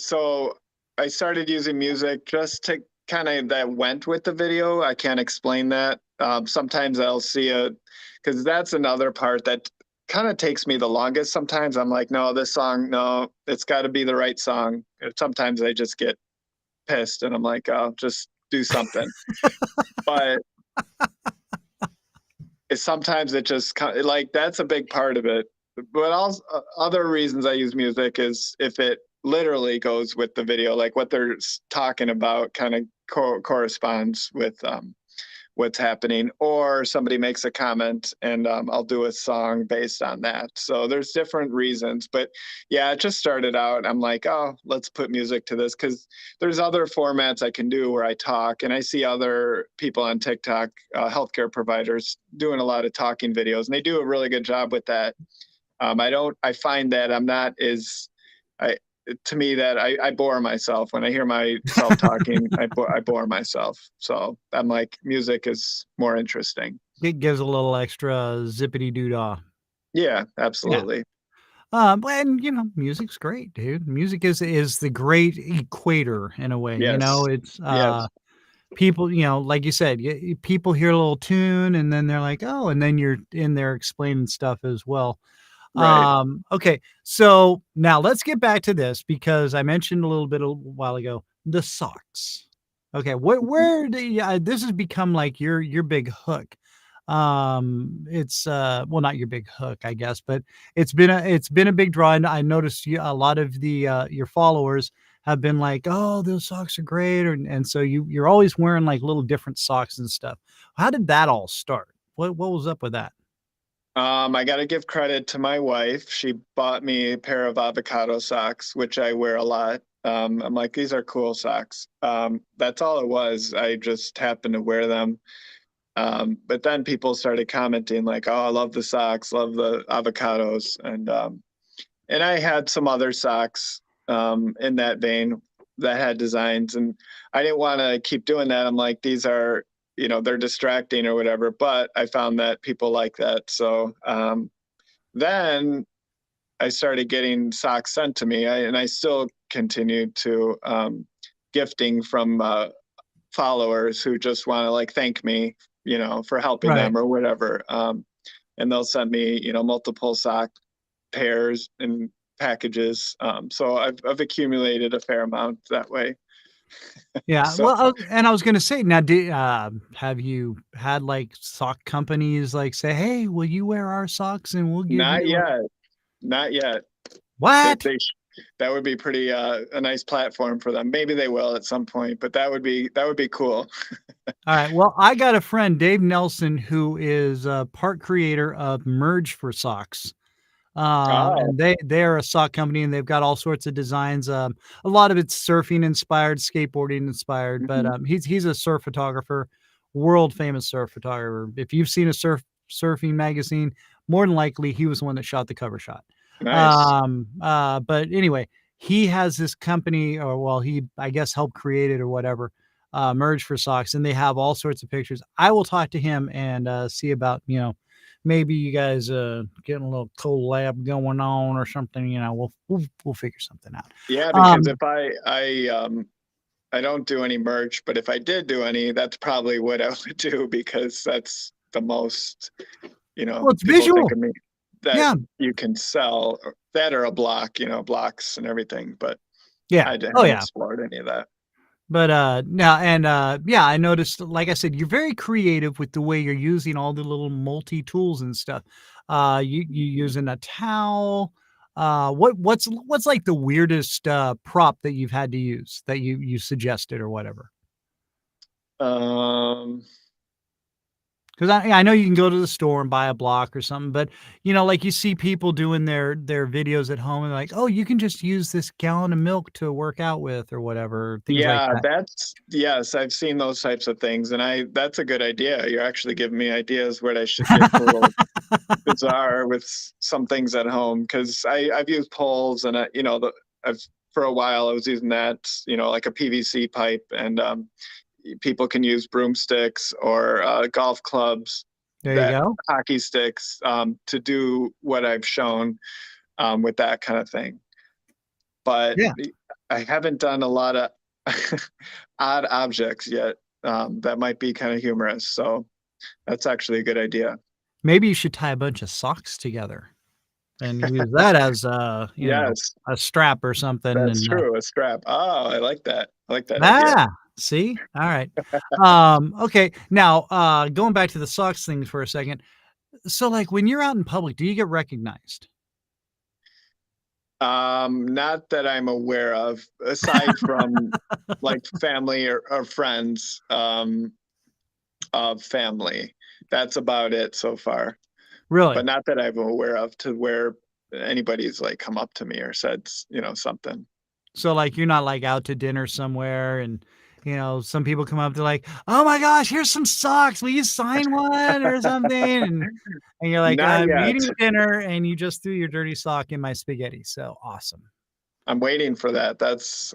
C: started using music just to kind of that went with the video. I can't explain that. Sometimes I'll see because that's another part that kind of takes me the longest. Sometimes I'm like, no, this song, no, it's got to be the right song. Sometimes I just get pissed and I'm like, oh, just do something. But sometimes it just like, that's a big part of it. But also other reasons I use music is if it literally goes with the video, like what they're talking about kind of corresponds with what's happening, or somebody makes a comment and I'll do a song based on that. So there's different reasons, but yeah, it just started out. I'm like, oh, let's put music to this, because there's other formats I can do where I talk, and I see other people on TikTok, healthcare providers, doing a lot of talking videos, and they do a really good job with that. I find that I'm not to me that I bore myself when I hear myself talking. I bore myself. So I'm like, music is more interesting.
B: It gives a little extra zippity doo dah.
C: Yeah, absolutely.
B: Yeah. And music's great, dude. Music is the great equator in a way.
C: Yes.
B: It's
C: yes.
B: people, like you said, people hear a little tune and then they're like, oh, and then you're in there explaining stuff as well.
C: Right.
B: Okay. So now let's get back to this because I mentioned a little bit a while ago, the socks. Okay. Where this has become like your big hook. It's well, not your big hook, I guess, but it's been a big draw. And I noticed a lot of the your followers have been like, oh, those socks are great. And so you're always wearing like little different socks and stuff. How did that all start? What was up with that?
C: I got to give credit to my wife. She bought me a pair of avocado socks, which I wear a lot. I'm like, these are cool socks. That's all it was. I just happened to wear them. But then people started commenting like, oh, I love the socks, love the avocados. And I had some other socks in that vein that had designs. And I didn't want to keep doing that. I'm like, these are, they're distracting or whatever. But I found that people like that. So then I started getting socks sent to me. And I still continued to gifting from followers who just want to like thank me, for helping
B: Right.
C: them or whatever. And they'll send me, multiple sock pairs and packages. So I've accumulated a fair amount that way.
B: Yeah.
C: So
B: Well, I was going to say, now, have you had like sock companies like say, hey, will you wear our socks and we'll give
C: not
B: you
C: yet, not yet. That
B: what?
C: that would be pretty a nice platform for them. Maybe they will at some point, but that would be cool.
B: All right. Well, I got a friend, Dave Nelson, who is a part creator of Merge for Socks.
C: Oh,
B: And they're a sock company and they've got all sorts of designs. A lot of it's surfing inspired, skateboarding inspired, but
C: mhm.
B: he's a surf photographer, world famous surf photographer. If you've seen a surfing magazine, more than likely he was the one that shot the cover shot.
C: Nice.
B: But anyway, he has this company, or well, he I guess helped create it or whatever. Merge for Socks, and they have all sorts of pictures. I will talk to him and see about maybe you guys getting a little collab going on or something. We'll figure something out.
C: Yeah, because
B: Um,
C: if I don't do any merch, but if I did do any, that's probably what I would do because that's the most,
B: well, it's
C: people think
B: visual.
C: of me that
B: Yeah,
C: you can sell that or a block, blocks and everything. But
B: yeah.
C: I
B: Oh
C: haven't
B: yeah.
C: explored any of that.
B: But now and yeah, I noticed, like I said, you're very creative with the way you're using all the little multi tools and stuff. You using a towel. What's like the weirdest prop that you've had to use that you suggested or whatever?
C: Um,
B: Because I know you can go to the store and buy a block or something, but like you see people doing their videos at home and like, oh, you can just use this gallon of milk to work out with or whatever, things like
C: yeah,
B: that.
C: yes, I've seen those types of things, and that's a good idea. You're actually giving me ideas what I should get a little bizarre with some things at home because I've used poles and I've for a while I was using that like a PVC pipe and people can use broomsticks or golf clubs,
B: There you
C: that
B: go.
C: hockey sticks to do what I've shown with that kind of thing. But
B: Yeah.
C: I haven't done a lot of odd objects yet. That might be kind of humorous. So that's actually a good idea.
B: Maybe you should tie a bunch of socks together and use that as
C: Yes,
B: a strap or something.
C: that's
B: And
C: true. A strap. Oh, I like that. I like that idea.
B: see, all right. Okay. Now, going back to the socks thing for a second. So, like, when you're out in public, do you get recognized?
C: Not that I'm aware of, aside from like family or friends of family. That's about it so far. But
B: Really?
C: not that I'm aware of to where anybody's like come up to me or said, something.
B: So, like, you're not like out to dinner somewhere, and some people come up to like, "Oh my gosh, here's some socks. Will you sign one or something?" And you're like,
C: Not
B: "I'm
C: yet.
B: eating dinner, and you just threw your dirty sock in my spaghetti." So awesome.
C: I'm waiting for that.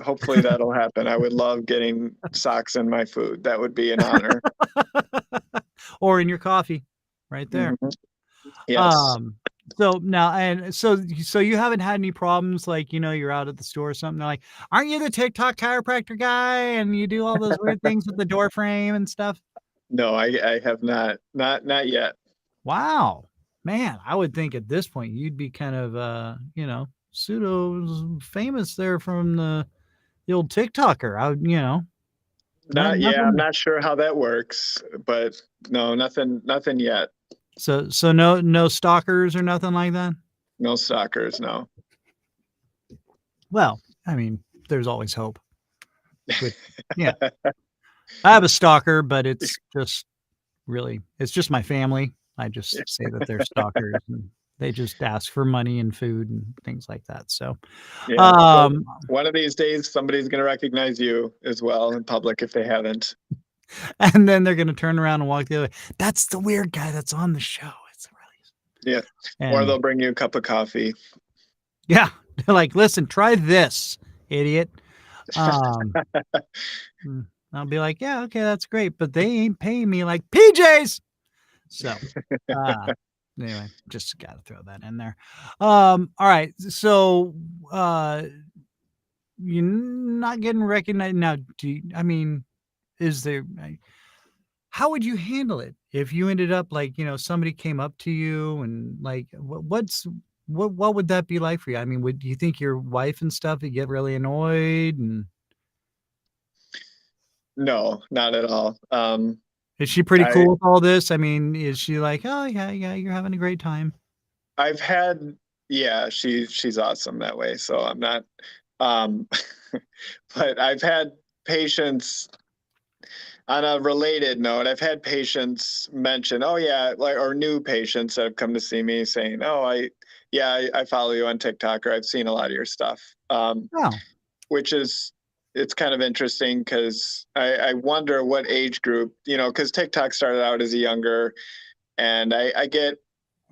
C: Hopefully that'll happen. I would love getting socks in my food. That would be an honor.
B: Or in your coffee, right there.
C: Mhm. Yes.
B: So now, and so you haven't had any problems, like, you're out at the store or something, they're like, aren't you the TikTok chiropractor guy? And you do all those weird things with the door frame and stuff.
C: No, I have not yet.
B: Wow, man, I would think at this point you'd be kind of, pseudo famous there from the old TikToker. I would,
C: Not yeah, I'm
B: nothing.
C: not sure how that works, but no, nothing yet.
B: So no stalkers or nothing like that.
C: No stalkers, no.
B: Well, I mean, there's always hope. Yeah, I have a stalker, but it's just my family. I just say that they're stalkers, and they just ask for money and food and things like that. So,
C: Yeah. One of these days, somebody's going to recognize you as well in public if they haven't.
B: And then they're going to turn around and walk the other way. That's the weird guy that's on the show. It's really,
C: yeah. Or they'll bring you a cup of coffee.
B: Yeah, they're like, listen, try this, idiot. I'll be like, yeah, okay, that's great, but they ain't paying me like PJs. So, anyway, just got to throw that in there. All right. So, you're not getting recognized now. Is there, how would you handle it if you ended up like, somebody came up to you and like, what would that be like for you? I mean, would you think your wife and stuff would get really annoyed? And
C: no, not at all.
B: is she pretty cool with all this? I mean, is she like, oh yeah, you're having a great time?
C: I've had, she's awesome that way. So I'm not, but I've had patients on a related note. I've had patients mention, oh yeah, like, or new patients that have come to see me saying, oh, I follow you on TikTok, or I've seen a lot of your stuff. Which is, it's kind of interesting because I wonder what age group, because TikTok started out as a younger, and I get,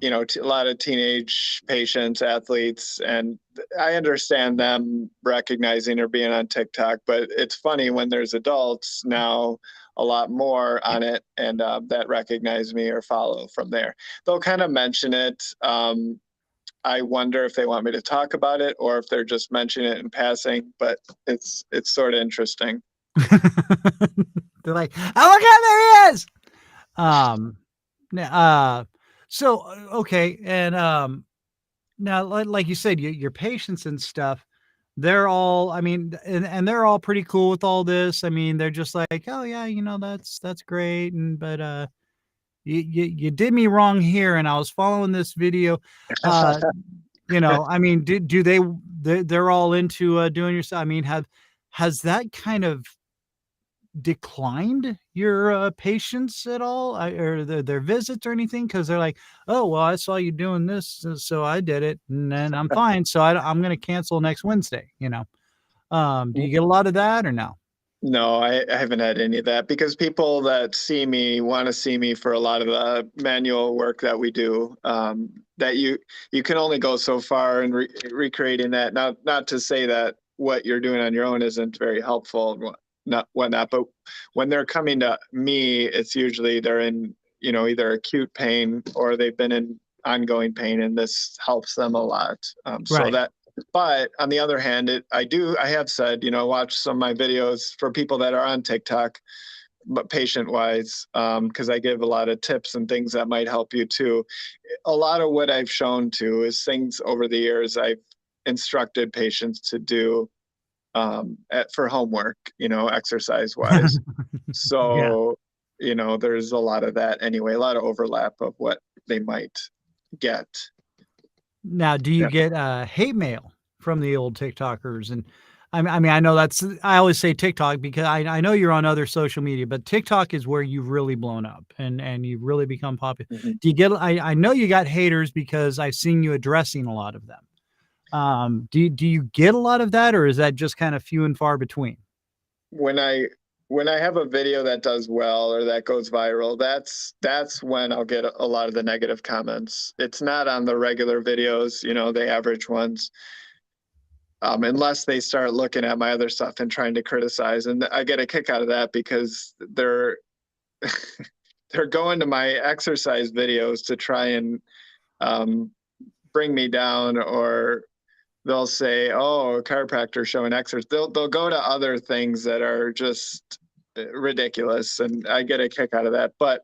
C: a lot of teenage patients, athletes, and I understand them recognizing or being on TikTok, but it's funny when there's adults now a lot more on it and that recognize me or follow from there. They'll kind of mention it. I wonder if they want me to talk about it or if they're just mentioning it in passing, but it's sort of interesting.
B: They're like, oh my God, there he is. So, okay. And, now, like you said, your patients and stuff, they're all, I mean, and they're all pretty cool with all this. I mean, they're just like, oh yeah, that's great. But, you did me wrong here. And I was following this video, I mean, they're all into, doing your stuff. I mean, has that kind of declined your patients at all, or their visits or anything? Because they're like, oh well, I saw you doing this, so I did it, and then I'm fine, so I'm going to cancel next Wednesday. Do you get a lot of that or no?
C: No, I haven't had any of that, because people that see me want to see me for a lot of the manual work that we do. That you can only go so far in recreating that. Not to say that what you're doing on your own isn't very helpful, not whatnot, but when they're coming to me, it's usually they're in, either acute pain or they've been in ongoing pain, and this helps them a lot. So that, but on the other hand, I have said, watch some of my videos for people that are on TikTok, but patient wise, because I give a lot of tips and things that might help you too. A lot of what I've shown to is things over the years I've instructed patients to do for homework, exercise wise. So, there's a lot of that anyway, a lot of overlap of what they might get.
B: Now, do you get hate mail from the old TikTokers? And I mean, I know I always say TikTok because I know you're on other social media, but TikTok is where you've really blown up and you've really become popular.
C: Mm-hmm.
B: Do you get, I know you got haters because I've seen you addressing a lot of them. Do you get a lot of that, or is that just kind of few and far between?
C: When I have a video that does well or that goes viral, that's when I'll get a lot of the negative comments. It's not on the regular videos, the average ones, unless they start looking at my other stuff and trying to criticize. And I get a kick out of that because they're they're going to my exercise videos to try and bring me down, or they'll say, "Oh, a chiropractor showing exercise." They'll go to other things that are just ridiculous, and I get a kick out of that. But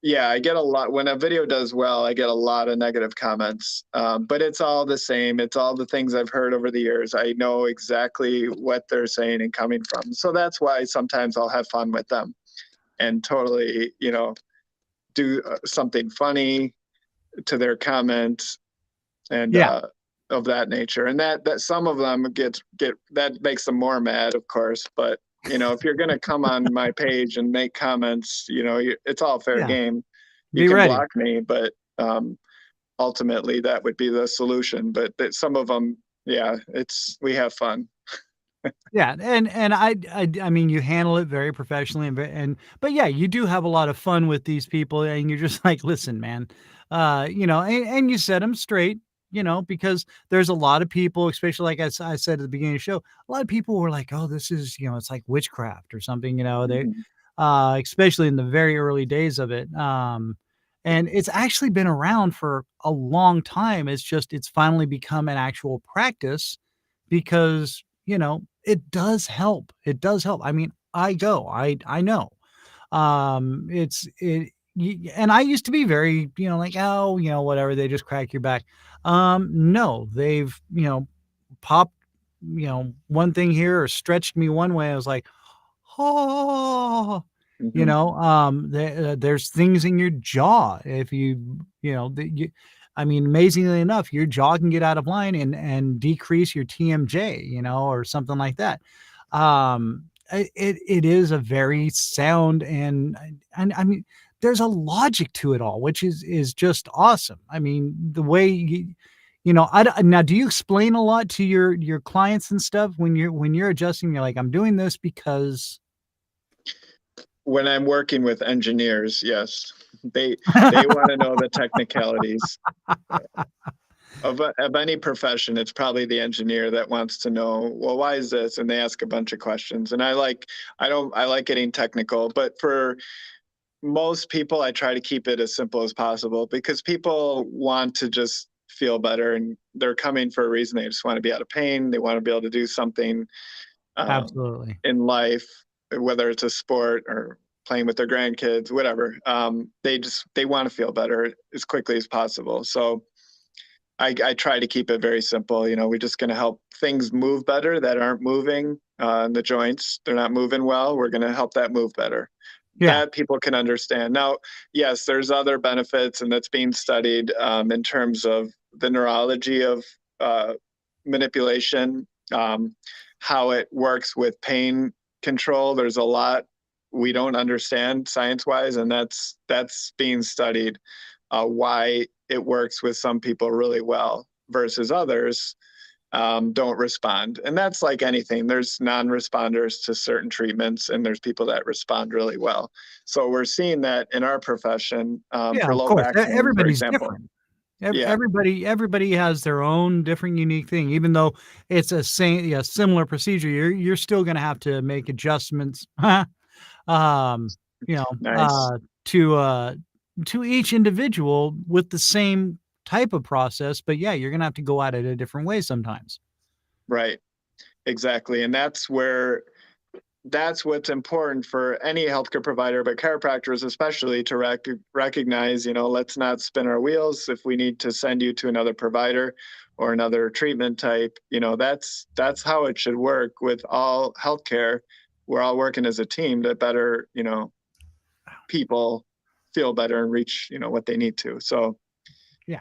C: yeah, I get a lot when a video does well. I get a lot of negative comments, but it's all the same. It's all the things I've heard over the years. I know exactly what they're saying and coming from. So that's why sometimes I'll have fun with them and totally, do something funny to their comments and of that nature. And that some of them get that makes them more mad, of course. But if you're going to come on my page and make comments, it's all fair game. You
B: Be
C: can
B: ready.
C: block me, but ultimately that would be the solution. But some of them, we have fun.
B: Yeah, and I mean, you handle it very professionally, but yeah, you do have a lot of fun with these people, and you're just like, listen, man, and you set them straight, because there's a lot of people, especially like I said at the beginning of the show, a lot of people were like, oh, this is, it's like witchcraft or something, they, especially in the very early days of it, and it's actually been around for a long time. It's finally become an actual practice because it does help. It does help. I mean, I know. And I used to be very, like, oh, whatever, they just crack your back. No, they've, popped, one thing here or stretched me one way. I was like, oh, there's things in your jaw. If I mean, amazingly enough, your jaw can get out of line and decrease your TMJ, or something like that. It is a very sound and I mean, there's a logic to it all, which is just awesome. I mean, the way now, do you explain a lot to your clients and stuff when you're adjusting? You're like, I'm doing this because.
C: When I'm working with engineers, yes, they want to know the technicalities of any profession. It's probably the engineer that wants to know, well, why is this? And they ask a bunch of questions. And I like getting technical, but for most people, I try to keep it as simple as possible because people want to just feel better and they're coming for a reason. They just want to be out of pain. They want to be able to do something
B: Absolutely
C: in life, whether it's a sport or playing with their grandkids, whatever. They want to feel better as quickly as possible. So I try to keep it very simple. We're just going to help things move better that aren't moving in the joints. They're not moving well. We're going to help that move better.
B: Yeah.
C: That people can understand. Now, yes, there's other benefits, and that's being studied in terms of the neurology of manipulation, how it works with pain control. There's a lot we don't understand science-wise, and that's being studied, why it works with some people really well versus others don't respond. And that's like anything. There's non-responders to certain treatments, and there's people that respond really well. So we're seeing that in our profession for low back pain,
B: everybody's
C: for example.
B: different. Everybody has their own different unique thing. Even though it's a similar procedure, you're still going to have to make adjustments.
C: Nice.
B: To each individual with the same type of process, but yeah, you're going to have to go at it a different way sometimes.
C: Right. Exactly. And that's what's important for any healthcare provider, but chiropractors especially, to recognize, let's not spin our wheels. If we need to send you to another provider or another treatment type, that's how it should work with all healthcare. We're all working as a team to better, people feel better and reach, what they need to. So,
B: yeah,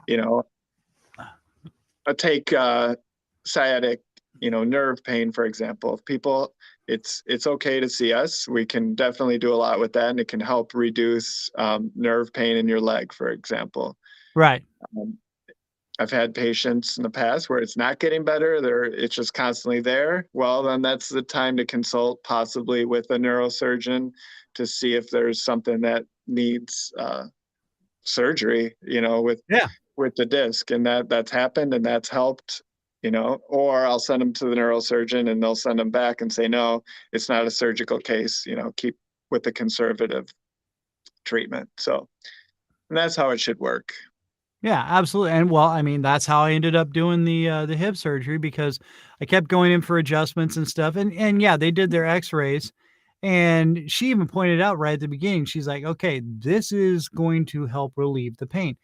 C: I take sciatic, nerve pain, for example. If people, it's okay to see us. We can definitely do a lot with that, and it can help reduce nerve pain in your leg, for example.
B: Right.
C: I've had patients in the past where it's not getting better. It's just constantly there. Well, then that's the time to consult possibly with a neurosurgeon to see if there's something that needs surgery, with the disc, and that's happened and that's helped, or I'll send them to the neurosurgeon and they'll send them back and say, no, it's not a surgical case, keep with the conservative treatment. So, and that's how it should work.
B: Yeah, absolutely. And well, I mean, that's how I ended up doing the hip surgery, because I kept going in for adjustments and stuff. And yeah, they did their x-rays, and she even pointed out right at the beginning, she's like, "Okay, this is going to help relieve the pain."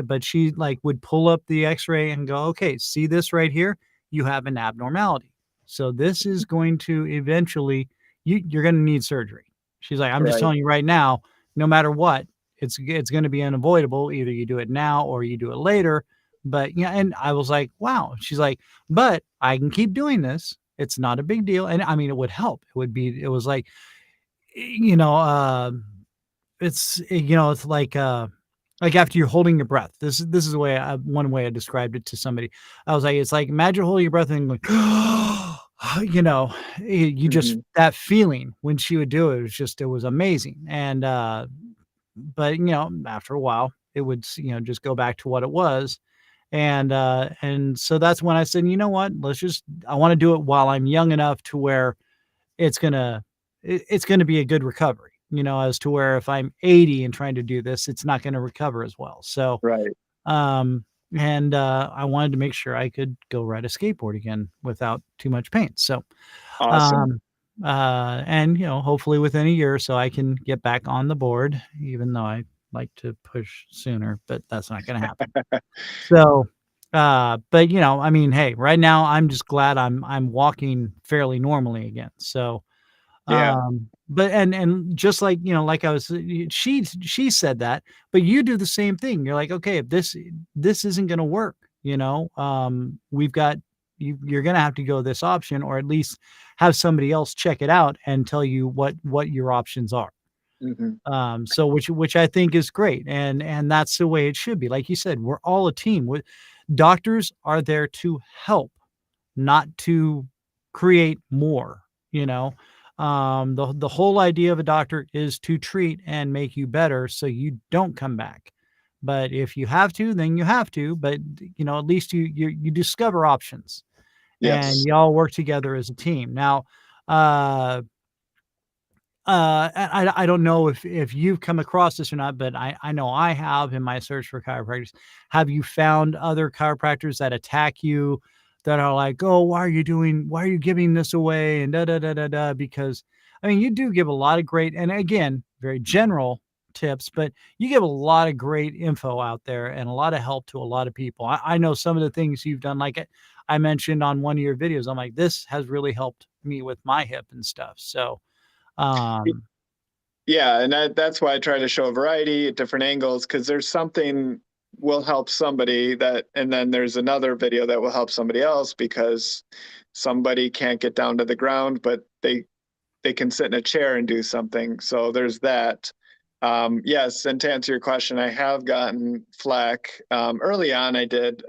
B: But she like would pull up the x-ray and go, "Okay, see this right here? You have an abnormality. So this is going to eventually you're going to need surgery." She's like, "I'm just
C: Right.
B: telling you right now, no matter what, it's going to be unavoidable. Either you do it now or you do it later." But yeah, and I was like, wow. She's like, "But I can keep doing this. It's not a big deal." And I mean, it would help. It was like, you know, it's like after you're holding your breath. This is the way one way I described it to somebody. I was like, it's like imagine holding your breath and going, you just
C: Mhm.
B: that feeling when she would do it, it was amazing. And but after a while it would just go back to what it was. And so that's when I said, you know what, I want to do it while I'm young enough to where it's gonna it's gonna be a good recovery, as to where if I'm 80 and trying to do this, it's not gonna recover as well. So
C: Right.
B: um and I wanted to make sure I could go ride a skateboard again without too much pain. So
C: Awesome.
B: um, and hopefully within a year or so I can get back on the board, even though I like to push sooner, but that's not going to happen. So, but I mean, hey, right now I'm just glad I'm walking fairly normally again. So,
C: Yeah.
B: but and just like, like I was, she said that, but you do the same thing. You're like, okay, if this isn't going to work, we've got you're going to have to go this option, or at least have somebody else check it out and tell you what your options are.
C: Mhm.
B: So which I think is great, and that's the way it should be. Like you said, we're all a team. Doctors are there to help, not to create more, you know. The whole idea of a doctor is to treat and make you better so you don't come back. But if you have to, then you have to. But at least you discover options, and
C: Yes.
B: y'all work together as a team. Now, uh, I don't know if you've come across this or not, but I know I have in my search for chiropractors. Have you found other chiropractors that attack you, that are like, "Oh, why are you giving this away?" And da da da da da. Because I mean, you do give a lot of great, and again, very general tips, but you give a lot of great info out there and a lot of help to a lot of people. I know some of the things you've done, like I mentioned on one of your videos. I'm like, this has really helped me with my hip and stuff. So, um,
C: Yeah, and that's why I try to show a variety at different angles, because there's something will help somebody that, and then there's another video that will help somebody else because somebody can't get down to the ground, but they can sit in a chair and do something. So there's that. Yes, and to answer your question, I have gotten flack. Early on, I did,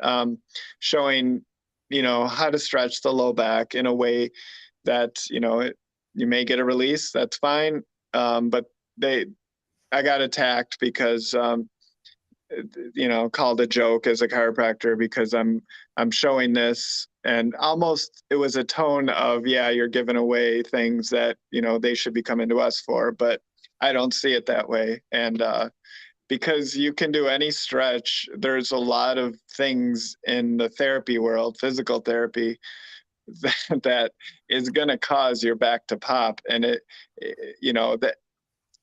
C: showing how to stretch the low back in a way that you may get a release. That's fine, but they I got attacked because called a joke as a chiropractor because I'm showing this, and almost it was a tone of, yeah, you're giving away things that they should be coming to us for, but I don't see it that way. And because you can do any stretch, there's a lot of things in the therapy world, physical therapy, that is going to cause your back to pop. And that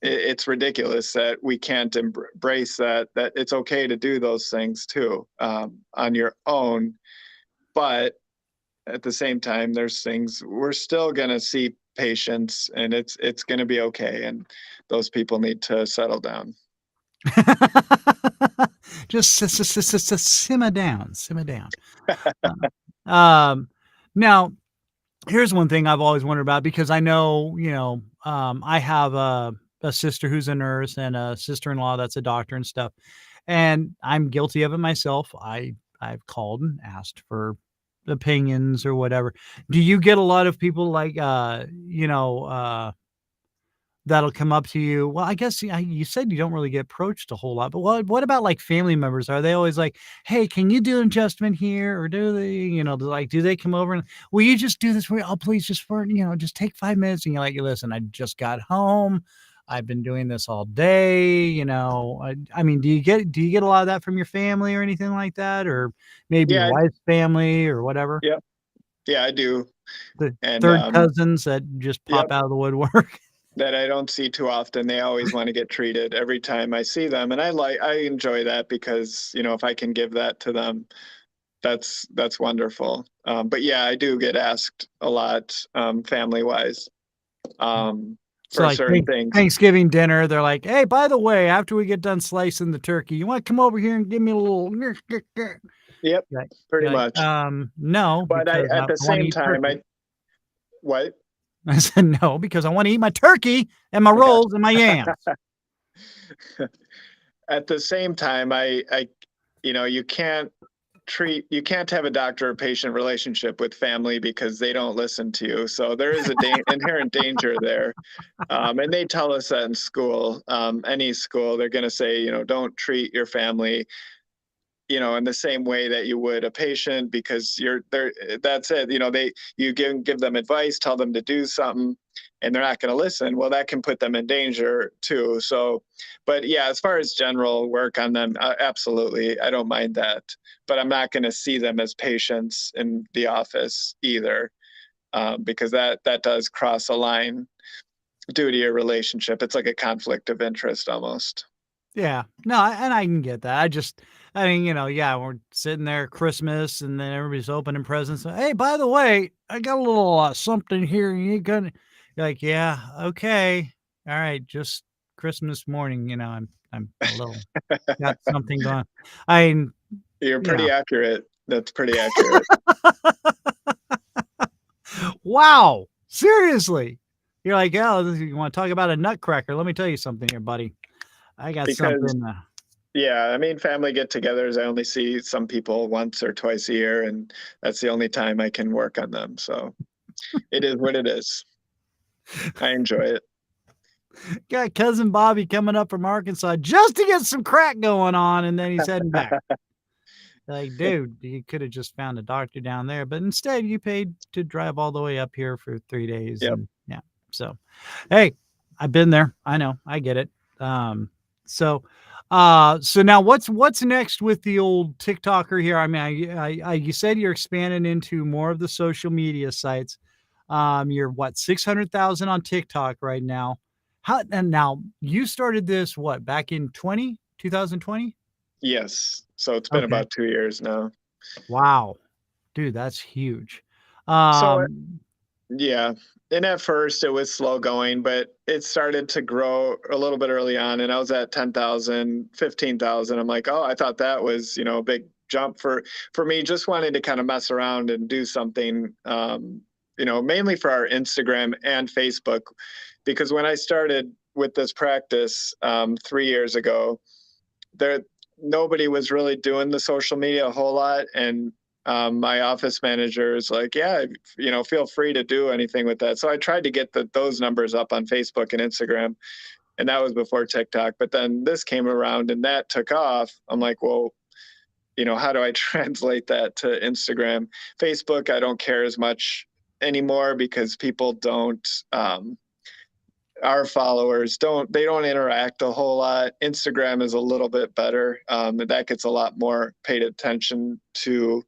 C: it's ridiculous that we can't embrace that it's okay to do those things too, on your own. But at the same time, there's things we're still going to see patients, and it's going to be okay, and those people need to settle down.
B: just simmer down, simmer down. Um, Now, here's one thing I've always wondered about, because I know, I have a sister who's a nurse and a sister-in-law that's a doctor and stuff, and I'm guilty of it myself. I've called and asked for opinions or whatever. Do you get a lot of people like, that'll come up to you? Well, I guess you said you don't really get approached a whole lot, but what about like family members? Are they always like, "Hey, can you do an adjustment here?" Or do they, do they come over and, "Will you just do this for me? Oh, please, just for, just take 5 minutes." And you're like, "Listen, I just got home. I've been doing this all day, I mean, do you get a lot of that from your family or anything like that, or maybe your
C: Yeah,
B: wife's family or whatever?
C: yep, yeah, I do.
B: The
C: And
B: third cousins that just
C: yep,
B: pop out of the woodwork.
C: that I don't see too often. They always want to get treated every time I see them, and I enjoy that because if I can give that to them, that's wonderful. But yeah, I do get asked a lot, family wise,
B: So
C: for
B: like
C: certain things.
B: Thanksgiving dinner, they're like, "Hey, by the way, after we get done slicing the turkey, you want to come over here and give me a little?"
C: Yep,
B: Like,
C: pretty
B: you're like,
C: much.
B: no,
C: But
B: because I
C: at the
B: want to
C: same
B: eat
C: time,
B: turkey.
C: what?
B: I said no because I want to eat my turkey and my rolls and my yams.
C: At the same time, you can't have a doctor or patient relationship with family because they don't listen to you. So there is a inherent danger there. And they tell us that in school, any school, they're going to say, don't treat your family, in the same way that you would a patient, because you're there. That's it. You give them advice, tell them to do something, and they're not going to listen. Well, that can put them in danger too. So, but yeah, as far as general work on them, absolutely, I don't mind that. But I'm not going to see them as patients in the office either, because that does cross a line due to your relationship. It's like a conflict of interest almost.
B: Yeah, no, and I can get that. I mean, yeah, we're sitting there Christmas, and then everybody's opening presents. Hey, by the way, I got a little something here. You gonna? You're like, yeah, okay, all right, just Christmas morning. I'm a little got something going. I mean,
C: You're
B: you know,
C: pretty accurate. That's pretty accurate.
B: wow, seriously, you're like, oh, you want to talk about a nutcracker? Let me tell you something here, buddy. I got
C: Because
B: something.
C: yeah, I mean, family get-togethers, I only see some people once or twice a year, and that's the only time I can work on them. So it is what it is. I enjoy it.
B: Got cousin Bobby coming up from Arkansas just to get some crack going on, and then he's heading back. Like, dude, you could have just found a doctor down there, but instead you paid to drive all the way up here for 3 days.
C: Yep.
B: And yeah. So, hey, I've been there. I know. I get it. So now what's next with the old TikToker here? I mean, you said you're expanding into more of the social media sites. You're what, 600,000 on TikTok right now. And now you started this back in 2020?
C: Yes. So it's been
B: Okay.
C: about 2 years now.
B: Wow. Dude, that's huge.
C: So yeah. And at first it was slow going, but it started to grow a little bit early on, and I was at 10,000, 15,000. I'm like, oh, I thought that was, a big jump for me, just wanting to kind of mess around and do something, mainly for our Instagram and Facebook, because when I started with this practice 3 years ago, nobody was really doing the social media a whole lot, and my office manager is like, yeah, feel free to do anything with that. So I tried to get those numbers up on Facebook and Instagram, and that was before TikTok. But then this came around and that took off. I'm like, well, how do I translate that to Instagram? Facebook, I don't care as much anymore because people don't, our followers don't interact a whole lot. Instagram is a little bit better. That gets a lot more paid attention to.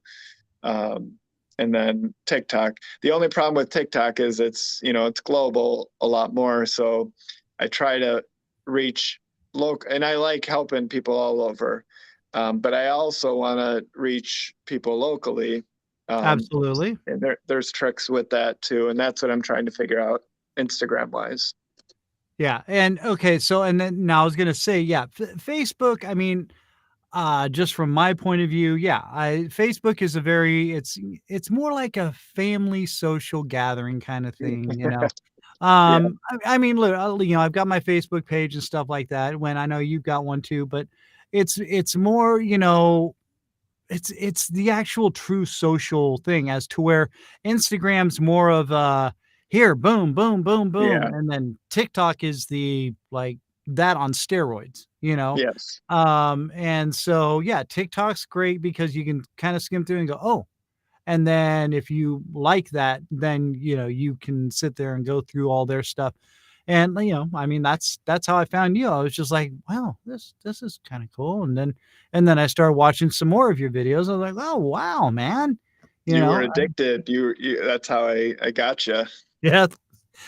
C: And then TikTok. The only problem with TikTok is it's global a lot more. So I try to reach local, and I like helping people all over. But I also want to reach people locally.
B: Absolutely.
C: And there's tricks with that too. And that's what I'm trying to figure out Instagram wise.
B: Yeah. And okay. So, and then now I was going to say, yeah, Facebook, I mean, just from my point of view, yeah, Facebook is it's more like a family social gathering kind of thing,
C: Yeah.
B: I mean, look, I've got my Facebook page and stuff like that, when I know you've got one too, but it's more, it's the actual true social thing, as to where Instagram's more of here, boom, boom, boom, boom.
C: Yeah.
B: And then TikTok is the like that on steroids,
C: Yes.
B: And so yeah, TikTok's great because you can kind of skim through and go, oh, and then if you like that, then you can sit there and go through all their stuff. And I mean, that's how I found you. I was just like, wow, this is kind of cool. And then I started watching some more of your videos. I was like, oh wow, man.
C: You were addicted. You that's how I got you.
B: Yeah.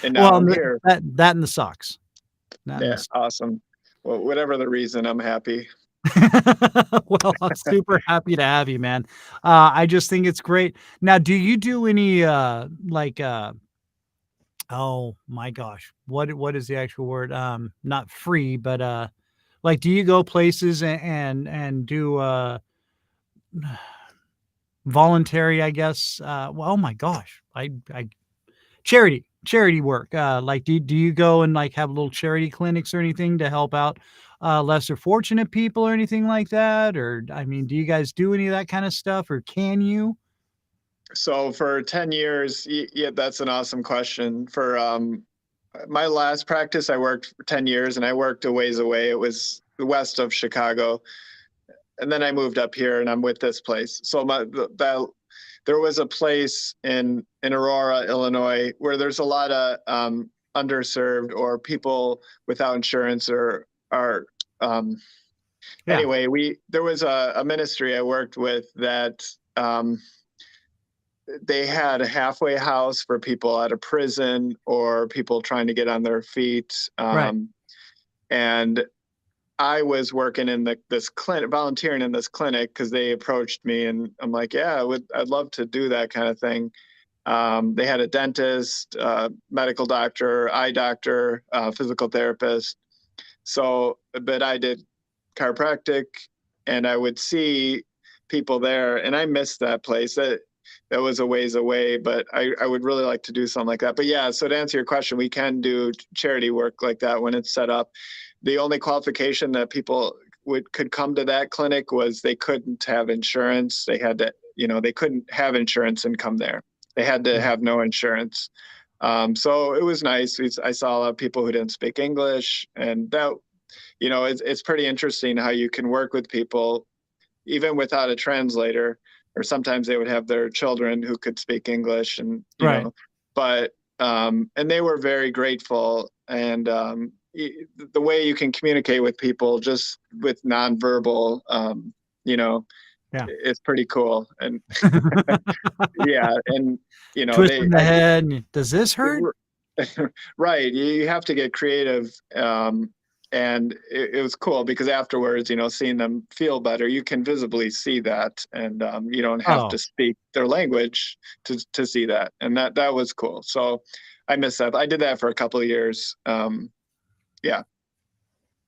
C: And now
B: Well,
C: I'm here.
B: that and the socks.
C: Yeah, awesome. Well, whatever the reason, I'm happy.
B: Well, I'm super happy to have you, man. I just think it's great. Now, do you do any oh my gosh, what is the actual word? Not free, but like, do you go places and do voluntary, I guess? Well, oh my gosh, I charity work. Like, do you go and like have little charity clinics or anything to help out lesser fortunate people or anything like that? Or I mean, do you guys do any of that kind of stuff, or can you?
C: So for 10 years, yeah, that's an awesome question. For my last practice, I worked for 10 years and I worked a ways away. It was the west of Chicago. And then I moved up here and I'm with this place. So there was a place in Aurora, Illinois, where there's a lot of underserved or people without insurance or are anyway, there was a ministry I worked with that they had a halfway house for people out of prison or people trying to get on their feet.
B: Right.
C: And I was working in this clinic, volunteering in this clinic because they approached me and I'm like, yeah, I'd love to do that kind of thing. They had a dentist, medical doctor, eye doctor, physical therapist. But I did chiropractic and I would see people there and I missed that place. That was a ways away, but I would really like to do something like that. But yeah, so to answer your question, we can do charity work like that when it's set up. The only qualification that people could come to that clinic was they couldn't have insurance. They had to, they couldn't have insurance and come there. They had to have no insurance. So it was nice. I saw a lot of people who didn't speak English, and that, it's pretty interesting how you can work with people even without a translator. Or sometimes they would have their children who could speak English and, but, and they were very grateful. And the way you can communicate with people just with nonverbal, it's pretty cool. And yeah. And,
B: twisting the head. Does this hurt?
C: Right. You have to get creative. And it was cool because afterwards, seeing them feel better, you can visibly see that, and you don't have to speak their language to see that, and that was cool. So I miss that. I did that for a couple of years. Yeah,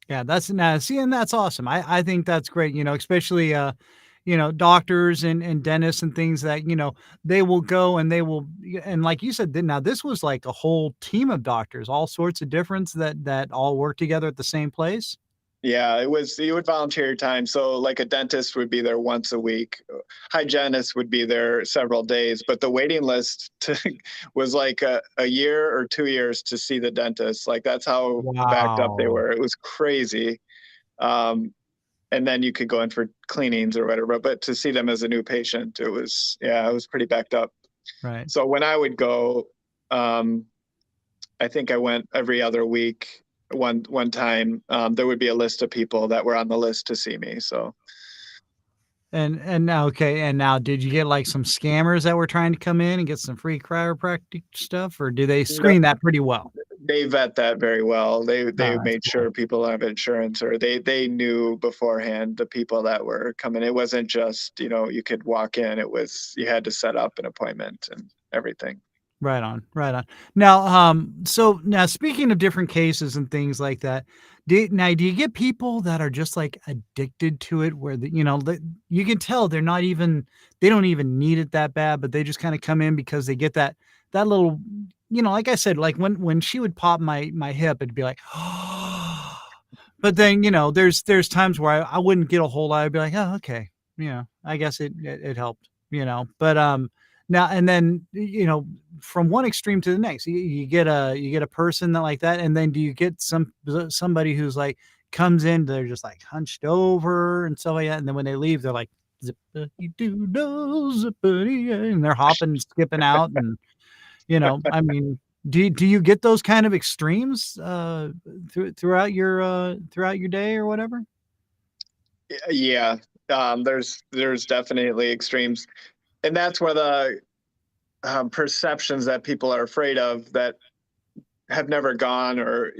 B: that's and that's awesome. I think that's great. Especially doctors and dentists and things that, they will go and and like you said, now this was like a whole team of doctors, all sorts of difference that all work together at the same place.
C: Yeah, you would volunteer your time. So like a dentist would be there once a week. Hygienist would be there several days, but the waiting list was like a year or 2 years to see the dentist. Like that's how backed up they were. It was crazy. And then you could go in for cleanings or whatever, but to see them as a new patient, it was pretty backed up.
B: Right.
C: So when I would go, I think I went every other week. One time, there would be a list of people that were on the list to see me. So.
B: And now, and now, did you get like some scammers that were trying to come in and get some free chiropractic stuff, or do they screen that pretty well?
C: They vet that very well. They made sure people have insurance, or they knew beforehand the people that were coming. It wasn't just, you could walk in. It was, you had to set up an appointment and everything.
B: Right on. Now, so now speaking of different cases and things like that, do you get people that are just like addicted to it where you can tell they don't even need it that bad, but they just kind of come in because they get that little, like I said, like when she would pop my hip, it'd be like, oh, but then, there's times where I wouldn't get a whole lot. I'd be like, oh, okay. I guess it helped, but, now, and then, from one extreme to the next, you get a person that like that. And then do you get somebody who's like comes in, they're just like hunched over and stuff like that. And then when they leave, they're like, zippity-doo-dah, zippity, and they're hopping, skipping out. And, I mean, Do you get those kind of extremes throughout your day or whatever?
C: Yeah. There's definitely extremes, and that's where the perceptions that people are afraid of that have never gone, or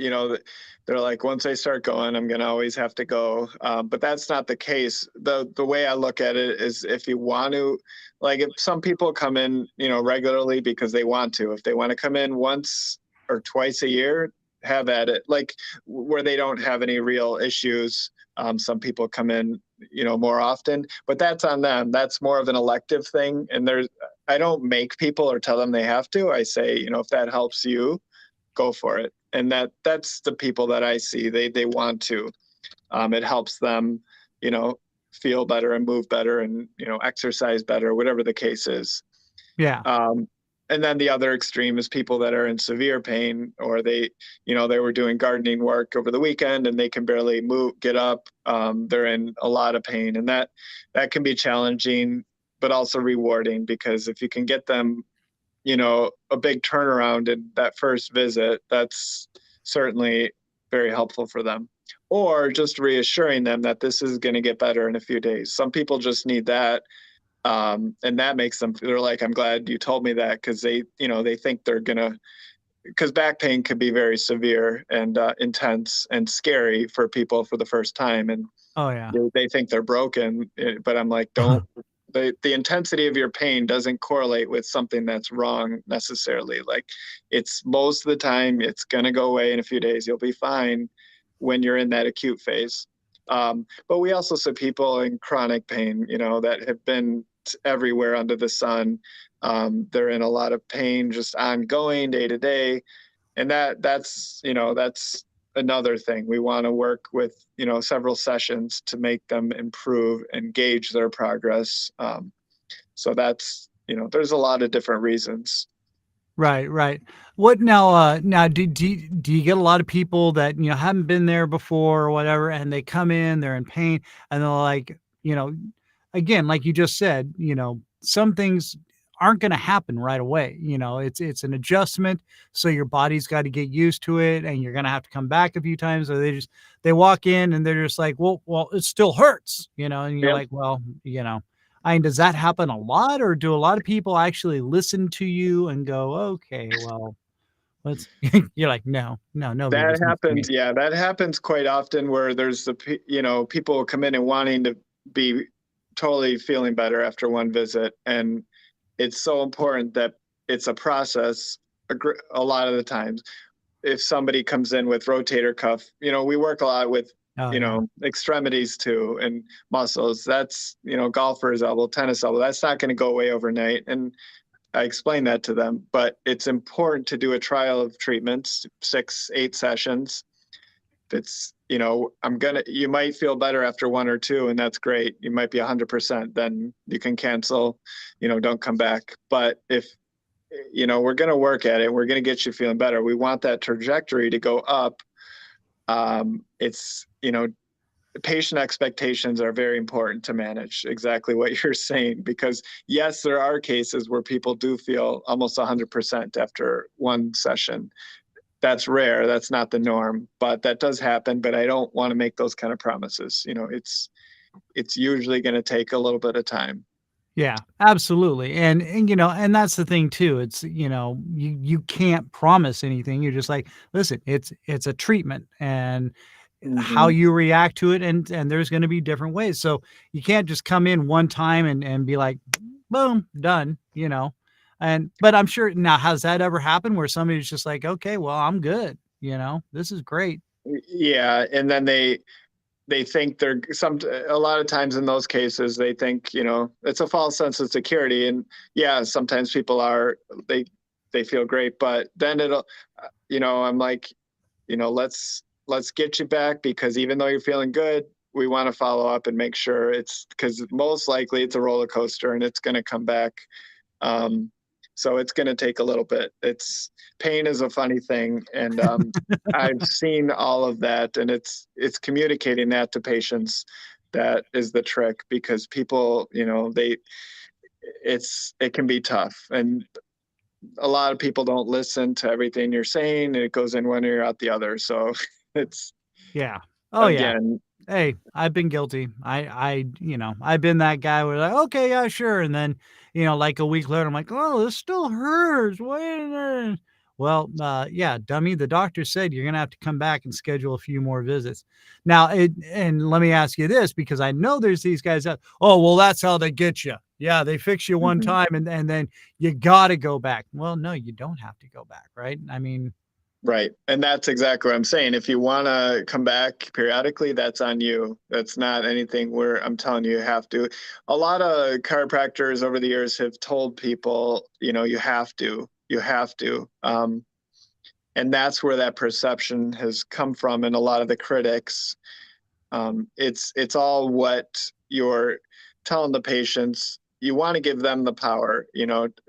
C: they're like, once I start going, I'm gonna always have to go. But that's not the case. The way I look at it is, if you want to, like, if some people come in regularly because they want to, if they want to come in once or twice a year, have at it, like, where they don't have any real issues. Some people come in more often, but that's on them. That's more of an elective thing, and I don't make people or tell them they have to. I say, if that helps you, go for it. And that's the people that I see. They want to. It helps them, feel better and move better and exercise better, whatever the case is.
B: Yeah.
C: And then the other extreme is people that are in severe pain, or they were doing gardening work over the weekend and they can barely get up. They're in a lot of pain, and that can be challenging, but also rewarding, because if you can get them a big turnaround in that first visit, that's certainly very helpful for them. Or just reassuring them that this is going to get better in a few days. Some people just need that. And that makes them, they're like, I'm glad you told me that, because they think they're going to, because back pain can be very severe and intense and scary for people for the first time. And
B: Oh yeah.
C: they think they're broken, but I'm like, don't. The intensity of your pain doesn't correlate with something that's wrong necessarily. Like, it's most of the time it's going to go away in a few days. You'll be fine when you're in that acute phase. But we also see people in chronic pain, that have been everywhere under the sun. They're in a lot of pain, just ongoing day to day. And that's another thing. We want to work with several sessions to make them improve and gauge their progress. So that's there's a lot of different reasons.
B: Right. What now do you get a lot of people that, haven't been there before or whatever, and they come in, they're in pain, and they're like, again, like you just said, some things aren't going to happen right away. It's an adjustment. So your body's got to get used to it, and you're going to have to come back a few times. Or they walk in and they're just like, well, it still hurts, and you're
C: Yep.
B: like, well, I mean, does that happen a lot, or do a lot of people actually listen to you and go, okay, well, let's, you're like, no, nobody
C: That
B: listens to me.
C: happens. Yeah, that happens quite often, where there's people come in and wanting to be totally feeling better after one visit. And it's so important that it's a process. A lot of the times, if somebody comes in with rotator cuff, we work a lot with,
B: Oh yeah.
C: extremities too, and muscles. That's, golfer's elbow, tennis elbow. That's not going to go away overnight. And I explain that to them, but it's important to do a trial of treatments, 6-8 sessions. It's, you might feel better after one or two, and that's great. You might be 100%, then you can cancel, don't come back. But if, we're going to work at it, we're going to get you feeling better. We want that trajectory to go up. It's, patient expectations are very important to manage, exactly what you're saying, because yes, there are cases where people do feel almost 100% after one session. That's rare. That's not the norm, but that does happen. But I don't want to make those kind of promises. It's usually going to take a little bit of time.
B: Yeah, absolutely. And that's the thing too. It's, you can't promise anything. You're just like, listen, it's a treatment, and how
C: Mm-hmm.
B: you react to it, and there's going to be different ways. So you can't just come in one time and be like, boom, done, but I'm sure, now, has that ever happened where somebody's just like, okay, well, I'm good. This is great.
C: Yeah, and then they think a lot of times in those cases they think it's a false sense of security. And yeah, sometimes people they feel great, but then it'll I'm like, let's get you back, because even though you're feeling good, we want to follow up and make sure, it's because most likely it's a roller coaster and it's going to come back. So it's going to take a little bit. Pain is a funny thing. And I've seen all of that, and it's communicating that to patients. That is the trick, because people, it can be tough. And a lot of people don't listen to everything you're saying, and it goes in one ear out the other. So it's,
B: Yeah. Oh yeah.
C: again,
B: Hey, I've been guilty. I've been that guy where like, okay, yeah, sure. And then, like a week later, I'm like, oh, this still hurts. Wait a minute. Well, yeah, dummy. The doctor said you're gonna have to come back and schedule a few more visits. Now, and let me ask you this, because I know there's these guys that, oh, well, that's how they get you. Yeah, they fix you one
C: Mhm.
B: time and then you gotta go back. Well, no, you don't have to go back, right? I mean,
C: Right. And that's exactly what I'm saying. If you want to come back periodically, that's on you. That's not anything where I'm telling you have to. A lot of chiropractors over the years have told people, you have to, you have to. And that's where that perception has come from. And a lot of the critics, it's all what you're telling the patients. You want to give them the power,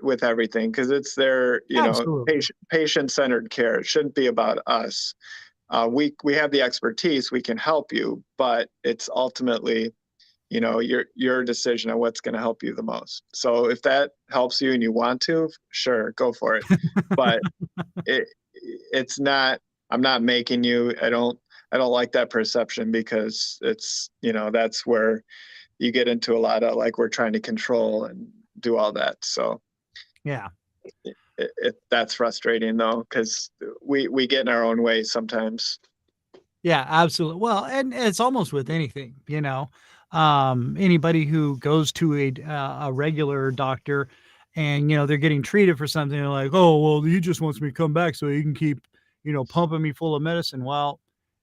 C: with everything, because it's their,
B: absolutely.
C: patient-centered care. It shouldn't be about us. We have the expertise, we can help you, but it's ultimately, your decision on what's going to help you the most. So if that helps you and you want to, sure, go for it. But it it's not. I'm not making you. I don't like that perception, because it's, that's where you get into a lot of like we're trying to control and do all that. So
B: Yeah.
C: that's frustrating though, because we get in our own way sometimes.
B: Yeah, absolutely. Well, and it's almost with anything, anybody who goes to a regular doctor and, they're getting treated for something, they're like, oh, well, he just wants me to come back so he can keep, pumping me full of medicine. Well,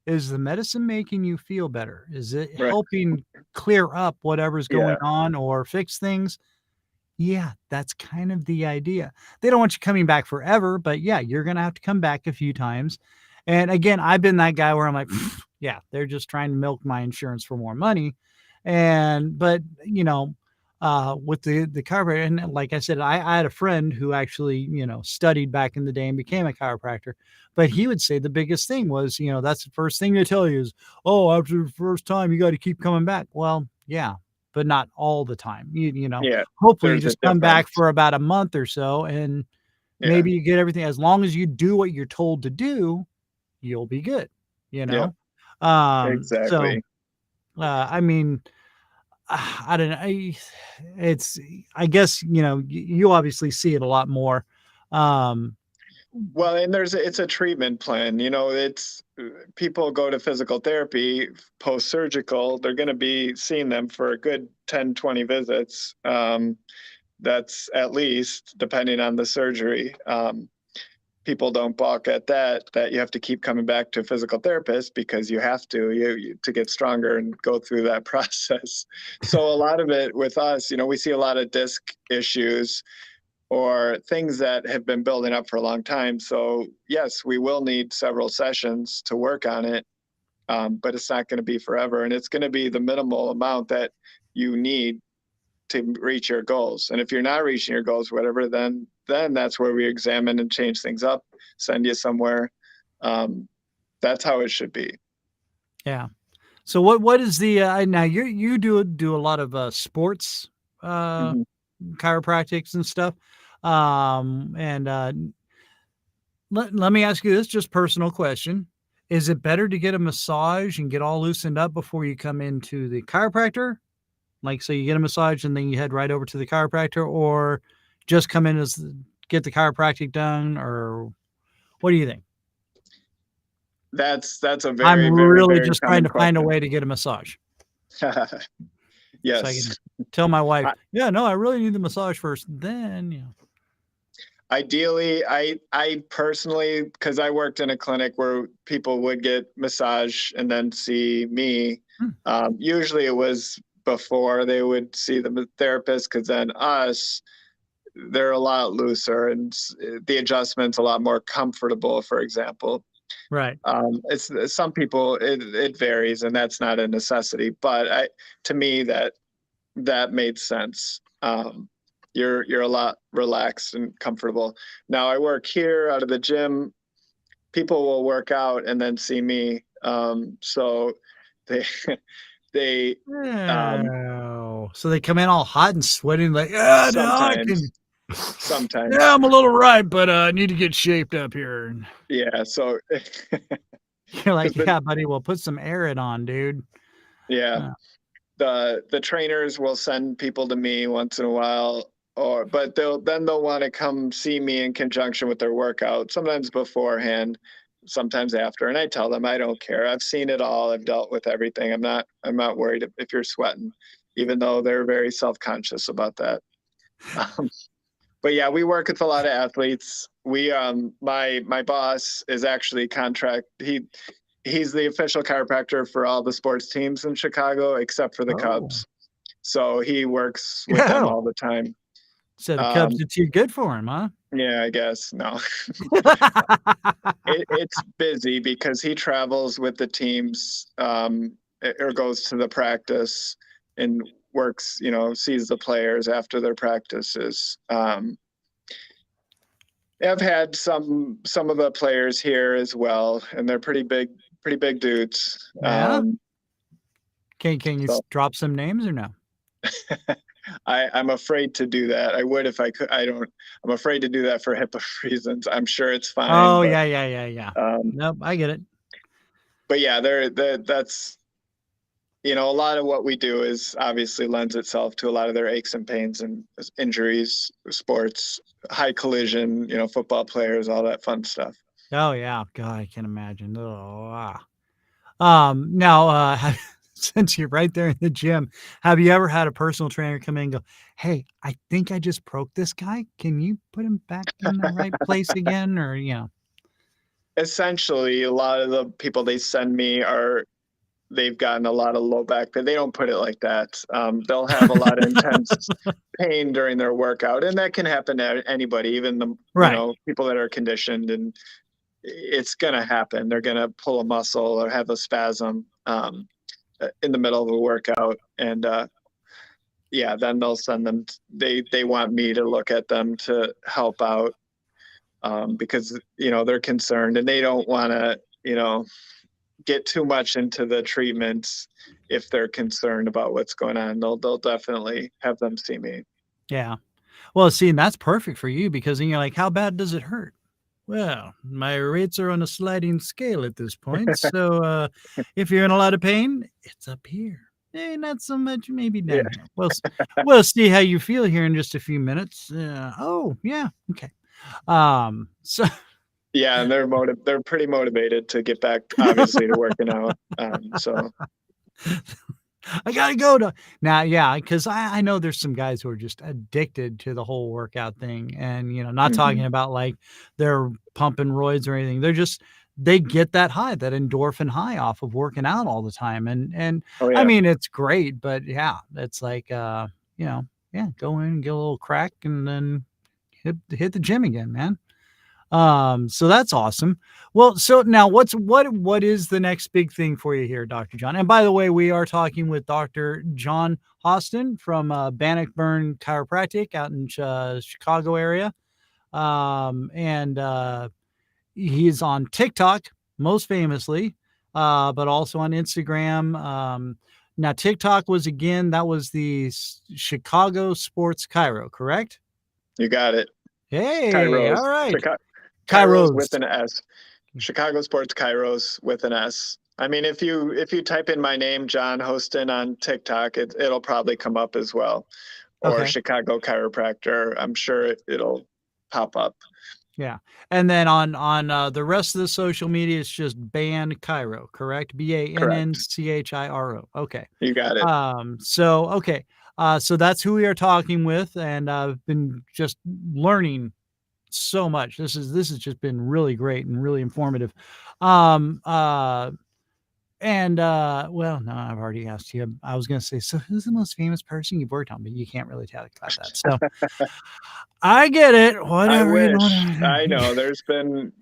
B: is the medicine making you feel better? Is it
C: Right.
B: helping clear up whatever's going
C: Yeah.
B: on or fix things? Yeah, that's kind of the idea. They don't want you coming back forever, but yeah, you're gonna have to come back a few times. And again, I've been that guy where I'm like, yeah, they're just trying to milk my insurance for more money. But with the chiropractor, and like I said, I had a friend who actually, studied back in the day and became a chiropractor. But he would say the biggest thing was, that's the first thing they tell you is, oh, after the first time, you got to keep coming back. Well, yeah, but not all the time.
C: Yeah.
B: Hopefully you
C: There's a
B: just come back
C: difference.
B: for about a month or so and
C: Yeah.
B: maybe you get everything. As long as you do what you're told to do, you'll be good, you
C: Yeah.
B: know? So,
C: Exactly.
B: I mean, I don't know. I guess, you obviously see it a lot more. Um,
C: Well, and it's a treatment plan. It's people go to physical therapy post surgical. They're going to be seeing them for a good 10, 20 visits. That's at least, depending on the surgery. People don't balk at that you have to keep coming back to a physical therapist, because you have to get stronger and go through that process. So a lot of it with us, we see a lot of disc issues or things that have been building up for a long time. So yes, we will need several sessions to work on it, but it's not going to be forever, and it's going to be the minimal amount that you need to reach your goals. And if you're not reaching your goals, whatever, then that's where we examine and change things up, send you somewhere. That's how it should be.
B: yeah. So what is the now you do a lot of sports uh
C: Mhm.
B: chiropractics and stuff. And let me ask you this just personal question. Is it better to get a massage and get all loosened up before you come into the chiropractor? Like, so you get a massage and then you head right over to the chiropractor, or just come in get the chiropractic done, or what do you think?
C: That's a
B: I'm
C: very, very,
B: really
C: very
B: just trying
C: common
B: to find a
C: question.
B: way to get a massage so I
C: Yes.
B: can tell my wife,
C: I,
B: yeah, no, I really need the massage first. Then,
C: ideally, I personally, because I worked in a clinic where people would get massage and then see me.
B: hmm,
C: Usually it was before they would see the therapist, because then us, they're a lot looser, and the adjustments a lot more comfortable, for example.
B: right.
C: It's some people, it varies, and that's not a necessity, but to me, that made sense. You're a lot relaxed and comfortable. Now I work here out of the gym. People will work out and then see me. So they they um,
B: Oh, so they come in all hot and sweating, like, yeah, now I
C: sometimes.
B: can.
C: sometimes.
B: Yeah, I'm a little right, but I need to get shaped up here.
C: Yeah. So
B: You're like,
C: the-
B: yeah, buddy, well, put some Arid on, dude.
C: yeah, the trainers will send people to me once in a while, but they'll want to come see me in conjunction with their workout, sometimes beforehand, sometimes after. And I tell them I don't care. I've seen it all. I've dealt with everything. I'm not worried if you're sweating, even though they're very self-conscious about that. But yeah, we work with a lot of athletes. We my boss is actually he's the official chiropractor for all the sports teams in Chicago except for the Cubs. So he works with them all the time.
B: So the Cubs are too good for him, huh?
C: Yeah, I guess. No. It's busy because he travels with the teams or goes to the practice and works, sees the players after their practices. I've had some of the players here as well, and they're pretty big dudes.
B: Yeah. Can you drop some names or no?
C: I'm afraid to do that. I would if I could. I'm afraid to do that for HIPAA reasons. I'm sure it's fine.
B: Oh, but, yeah. Nope, I get it.
C: But yeah, that's, a lot of what we do is obviously lends itself to a lot of their aches and pains and injuries, sports, high collision, football players, all that fun stuff.
B: Oh yeah. God, I can imagine. Now, since you're right there in the gym, have you ever had a personal trainer come in and go, "Hey, I think I just broke this guy. Can you put him back in the right place again?" Or,
C: Essentially, a lot of the people they send me they've gotten a lot of low back pain. They don't put it like that. They'll have a lot of intense pain during their workout, and that can happen to anybody, even the people that are conditioned, and it's gonna happen. They're gonna pull a muscle or have a spasm in the middle of a workout, and then they'll send them. They want me to look at them to help out because they're concerned and they don't want to get too much into the treatments if they're concerned about what's going on. They'll definitely have them see me.
B: Yeah. Well, see, and that's perfect for you because then you're like, how bad does it hurt? Well, my rates are on a sliding scale at this point. So if you're in a lot of pain, it's up here. Not so much, maybe down here. We'll see how you feel here in just a few minutes. Okay. So
C: yeah, and they're pretty motivated to get back, obviously, to working out. So
B: I gotta go to now. Yeah, because I know there's some guys who are just addicted to the whole workout thing, and not talking about like they're pumping roids or anything. They get that high, that endorphin high off of working out all the time, and I mean it's great, but yeah, it's like go in, get a little crack, and then hit the gym again, man. So that's awesome. Well, so now what is the next big thing for you here, Dr. John? And by the way, we are talking with Dr. John Hosten from Bannockburn Chiropractic out in Chicago area. And he's on TikTok most famously, but also on Instagram. Now TikTok was the Chicago Sports Chiro, correct?
C: You got it.
B: Hey,
C: Chiros.
B: all right.
C: Chiros with an S. Chicago Sports Chiros with an S. I mean, if you type in my name, John Hosten, on TikTok, it'll probably come up as well. Or Chicago Chiropractor. I'm sure it'll pop up.
B: Yeah. And then on the rest of the social media, it's just Bann Chiro, correct? BANNCHIRO. Okay.
C: You got it.
B: So that's who we are talking with, and I've been just learning so much. This has just been really great and really informative. Well, no, I've already asked you. I was going to say, so who's the most famous person you've worked on? But you can't really tell that. So I get it. Whatever.
C: I wish. I know there's been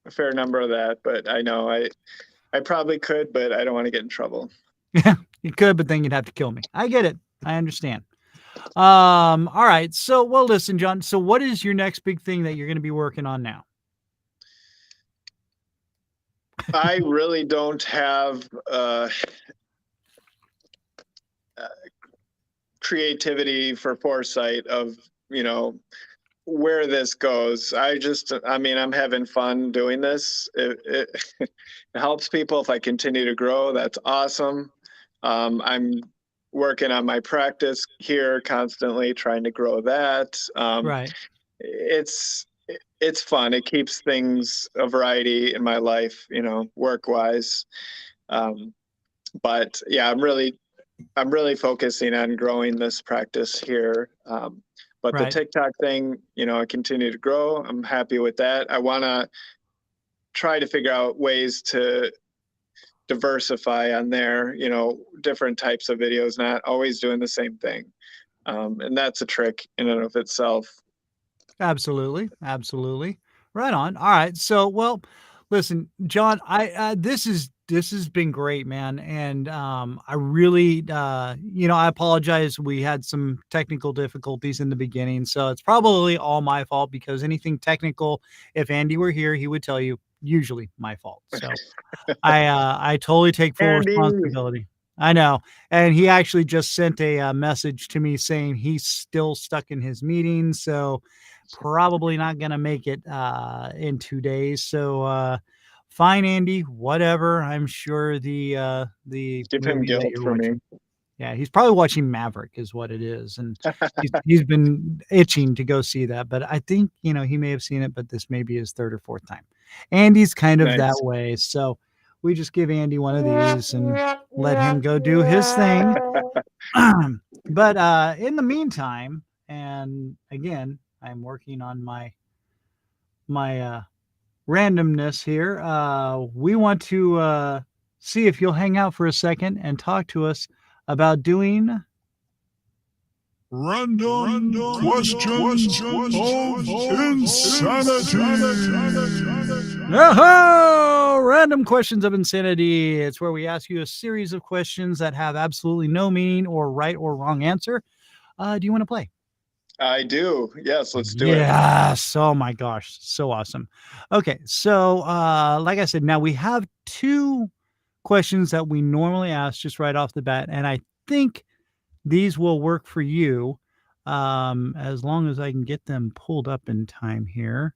C: a fair number of that, but I know I probably could, but I don't want to get in trouble.
B: Yeah, you could, but then you'd have to kill me. I get it. I understand. All right. So, well, listen, John. So what is your next big thing that you're going to be working on now?
C: I really don't have creativity for foresight of where this goes. I'm having fun doing this. It helps people. If I continue to grow, that's awesome. I'm working on my practice here constantly, trying to grow that.
B: Right.
C: It's fun. It keeps things a variety in my life, work wise. But yeah, I'm really focusing on growing this practice here. But the
B: Right.
C: TikTok thing, I continue to grow. I'm happy with that. I want to try to figure out ways to diversify on there, different types of videos, not always doing the same thing. And that's a trick in and of itself.
B: Absolutely. Absolutely. Right on. All right. So, well, listen, John, this has been great, man. And I really I apologize. We had some technical difficulties in the beginning. So it's probably all my fault, because anything technical, if Andy were here, he would tell you, usually my fault. So I totally take full
C: Andy.
B: responsibility. I know. And he actually just sent a message to me saying he's still stuck in his meeting. So probably not going to make it in 2 days. So fine, Andy, whatever. I'm sure the
C: Give him
B: movie that
C: guilt
B: you're
C: for me.
B: watching. Yeah, he's probably watching Maverick is what it is. And he's been itching to go see that. But I think, he may have seen it, but this may be his third or fourth time. Andy's kind of that way. So we just give Andy one of these and let him go do his thing. But in the meantime, and again, I'm working on my randomness here. We want to see if you'll hang out for a second and talk to us about doing
E: random questions of insanity.
B: Oh, random questions of insanity. It's where we ask you a series of questions that have absolutely no meaning or right or wrong answer. Do you want to play?
C: I do. Yes, let's do it.
B: Yes. Oh my gosh. So awesome. Okay. So, like I said, now we have 2 questions that we normally ask just right off the bat. And I think these will work for you. As long as I can get them pulled up in time here.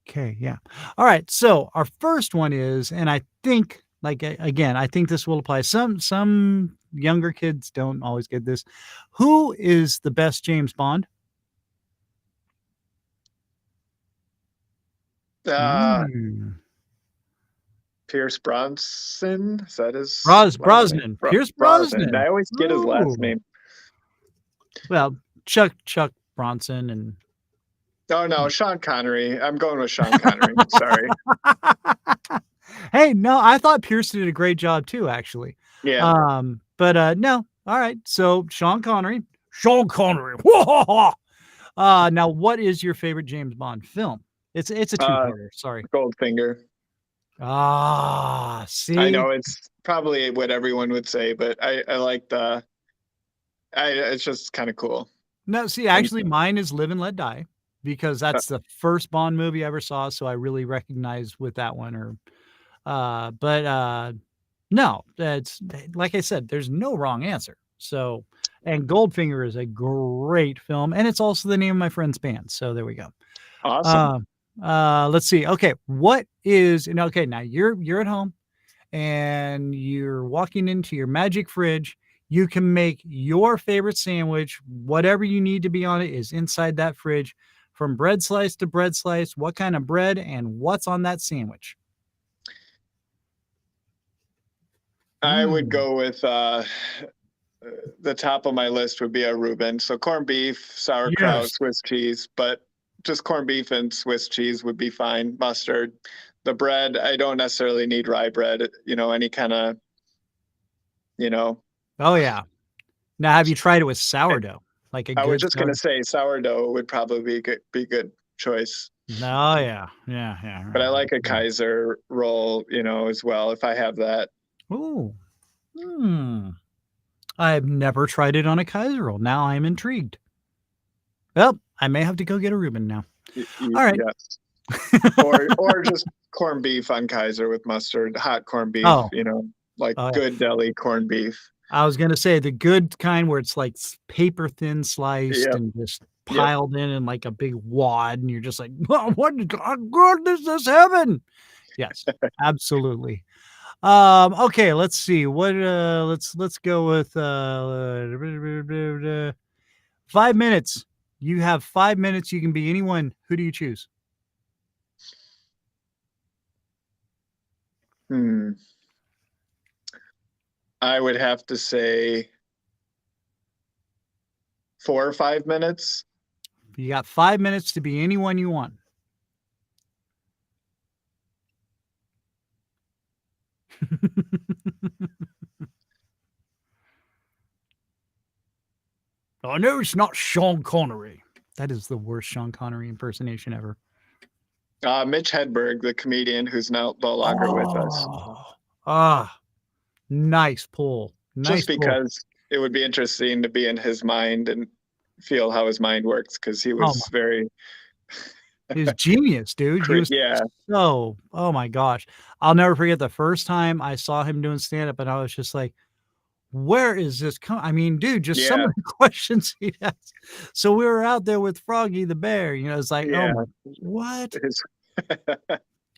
B: Okay. Yeah. All right. So our first one is, and I think, again, I think this will apply. Some younger kids don't always get this. Who is the best James Bond?
C: Pierce Bronson. Is that his
B: Brosnan. Pierce Brosnan.
C: I always get his last name.
B: Well, Chuck Bronson and.
C: Oh no, Sean Connery. I'm going with Sean Connery. Sorry.
B: Hey, no, I thought Pierce did a great job too, actually.
C: Yeah.
B: But no. All right. So Sean Connery. Now, what is your favorite James Bond film? It's a two-parter. Sorry.
C: Goldfinger.
B: See,
C: I know it's probably what everyone would say, but I like it's just kind of cool.
B: No, see, actually, mine is Live and Let Die, because that's the first Bond movie I ever saw. So I really recognize with that one. No, that's, like I said, there's no wrong answer. So, and Goldfinger is a great film, and it's also the name of my friend's band. So there we go.
C: Awesome.
B: Let's see. Okay. Now you're at home and you're walking into your magic fridge. You can make your favorite sandwich. Whatever you need to be on it is inside that fridge, from bread slice to bread slice. What kind of bread and what's on that sandwich?
C: I would go with the top of my list would be a Reuben. So corned beef, sauerkraut, Swiss cheese, but just corned beef and Swiss cheese would be fine. Mustard. The bread, I don't necessarily need rye bread, any kind of,
B: Oh yeah. Now, have you tried it with sourdough?
C: I was just going to say sourdough would probably be good choice.
B: Oh yeah. Yeah.
C: Right. But I like a Kaiser roll, as well, if I have that.
B: Ooh. I've never tried it on a Kaiser roll. Now I'm intrigued. Well, I may have to go get a Reuben now. All right.
C: Yes. or just corned beef on Kaiser with mustard, hot corned beef, good deli corned beef.
B: I was gonna say the good kind where it's like paper thin sliced
C: Yep.
B: and just piled in like a big wad, and you're just like, oh, what good is this heaven? Yes, absolutely. Okay, let's see. Let's go with 5 minutes. You have 5 minutes. You can be anyone. Who do you choose?
C: I would have to say 4 or 5 minutes.
B: You got 5 minutes to be anyone you want. I know it's not Sean Connery. That is the worst Sean Connery impersonation ever.
C: Mitch Hedberg, the comedian who's no longer with us.
B: Nice pull.
C: Just because it would be interesting to be in his mind and feel how his mind works, because he was very...
B: He's genius, dude. He was oh my gosh. I'll never forget the first time I saw him doing stand-up, and I was just like, where is this coming? I mean, dude, just some of the questions he has. So we were out there with Froggy the bear, it's like, oh my, what?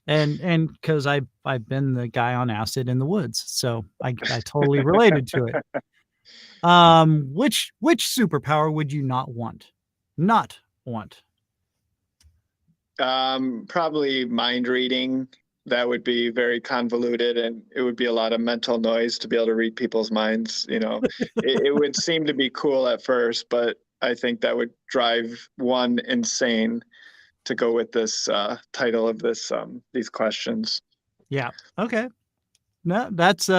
B: And because I've been the guy on acid in the woods, so I totally related to it. Which superpower would you not want?
C: Probably mind reading. That would be very convoluted, and it would be a lot of mental noise to be able to read people's minds. It would seem to be cool at first, but I think that would drive one insane to go with this title of these questions.
B: Yeah. Okay. No, that's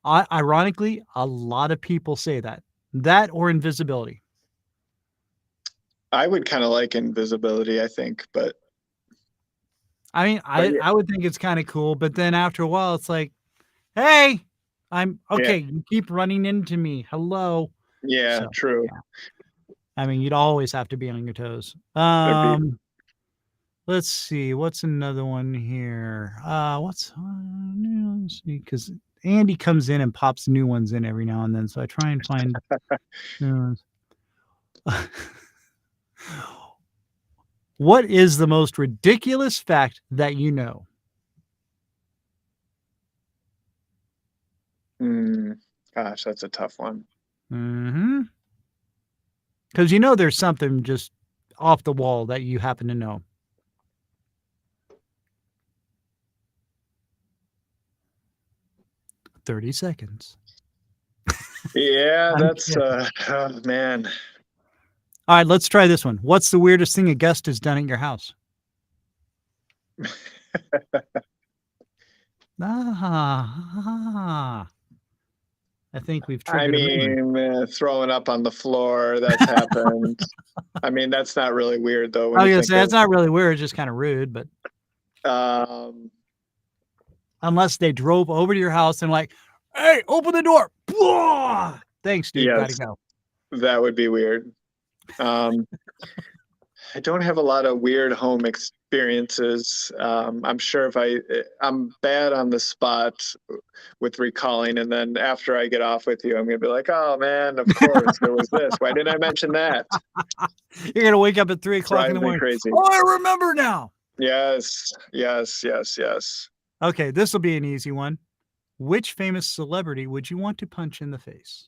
B: ironically, a lot of people say that or invisibility.
C: I would kind of like invisibility, I think, but
B: I mean, I would think it's kind of cool, but then after a while, it's like, hey, I'm okay. You keep running into me. Hello.
C: Yeah, so, true.
B: Yeah. I mean, you'd always have to be on your toes. Let's see. What's another one here? Let's see, because Andy comes in and pops new ones in every now and then, so I try and find new ones. What is the most ridiculous fact that you know?
C: Gosh, that's a tough one.
B: Because there's something just off the wall that you happen to know. "30 seconds.
C: Yeah, that's oh man.
B: All right, let's try this one. What's the weirdest thing a guest has done at your house? I think we've triggered
C: throwing up on the floor, that's happened. I mean, that's not really weird, though.
B: I was going to say, that's not really weird. It's just kind of rude, but... unless they drove over to your house and like, hey, open the door. Blah! Thanks, dude. Gotta go.
C: That would be weird. I don't have a lot of weird home experiences. I'm sure I'm bad on the spot with recalling, and then after I get off with you, I'm gonna be like, oh man, of course there was this. Why didn't I mention that?
B: You're gonna wake up at 3 o'clock in the morning.
C: Crazy.
B: Oh, I remember now.
C: Yes.
B: Okay, this will be an easy one. Which famous celebrity would you want to punch in the face?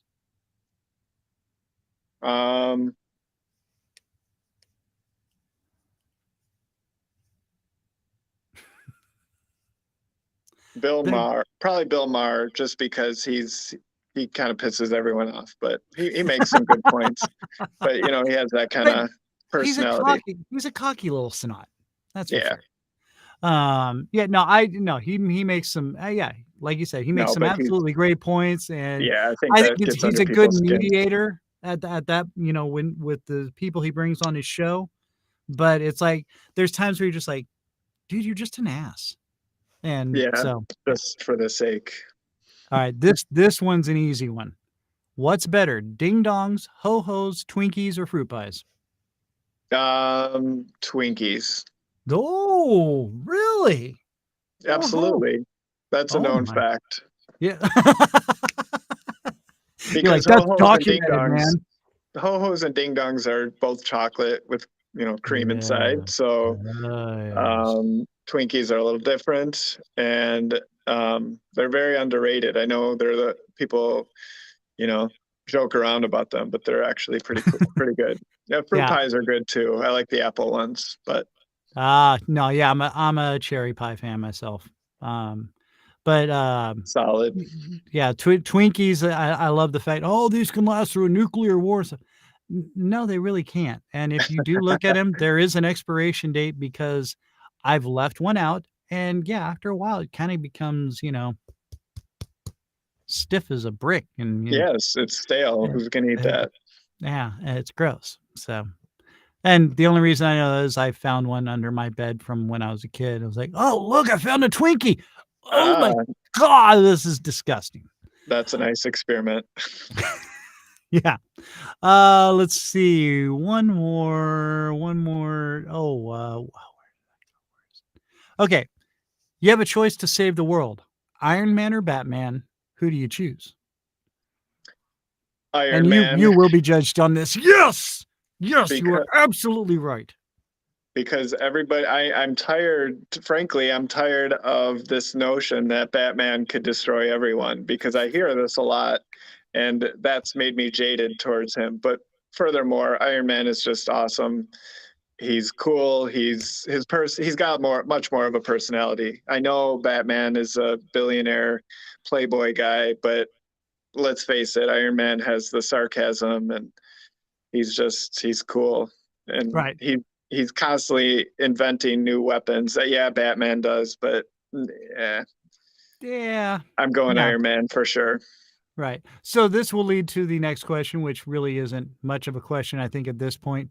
C: Bill Maher, probably Bill Maher, just because he kind of pisses everyone off, but he makes some good points. But he has that kind of personality.
B: He's a cocky little snot. That's
C: fair.
B: He makes some. Like you said, he makes some absolutely great points, and
C: I think
B: he's a good mediator at that. When with the people he brings on his show, but it's like there's times where you're just like, dude, you're just an ass. And
C: just for the sake.
B: All right, this one's an easy one. What's better, ding dongs, ho hos, Twinkies, or fruit pies?
C: Twinkies.
B: Oh, really?
C: Absolutely. That's a known fact.
B: Yeah. You're like, that's documented, man.
C: The ho-hos and ding-dongs are both chocolate with, cream inside. So Twinkies are a little different, and they're very underrated. I know they're the people, joke around about them, but they're actually pretty cool, pretty good. Yeah, fruit pies are good too. I like the apple ones, but
B: no, yeah, I'm a cherry pie fan myself. But
C: solid.
B: Yeah, Twinkies. I love the fact, these can last through a nuclear war. So, no, they really can't. And if you do look at them, there is an expiration date because I've left one out, and yeah, after a while, it kind of becomes, stiff as a brick. And
C: yes, it's stale. Who's gonna eat that?
B: Yeah, it's gross. So, and the only reason I know is I found one under my bed from when I was a kid. I was like, oh, look, I found a Twinkie. Oh my God, this is disgusting.
C: That's a nice experiment.
B: Yeah. Let's see. One more. Okay. You have a choice to save the world. Iron Man or Batman. Who do you choose?
C: Iron Man.
B: You will be judged on this. Yes. Yes, you are absolutely right.
C: Because I'm tired, frankly, I'm tired of this notion that Batman could destroy everyone, because I hear this a lot, and that's made me jaded towards him. But furthermore, Iron Man is just awesome. He's cool. He's got much more of a personality. I know Batman is a billionaire playboy guy, but let's face it, Iron Man has the sarcasm, and he's cool. And
B: right.
C: He's constantly inventing new weapons. Yeah, Batman does, but
B: yeah,
C: I'm going Iron Man for sure.
B: Right. So this will lead to the next question, which really isn't much of a question, I think, at this point.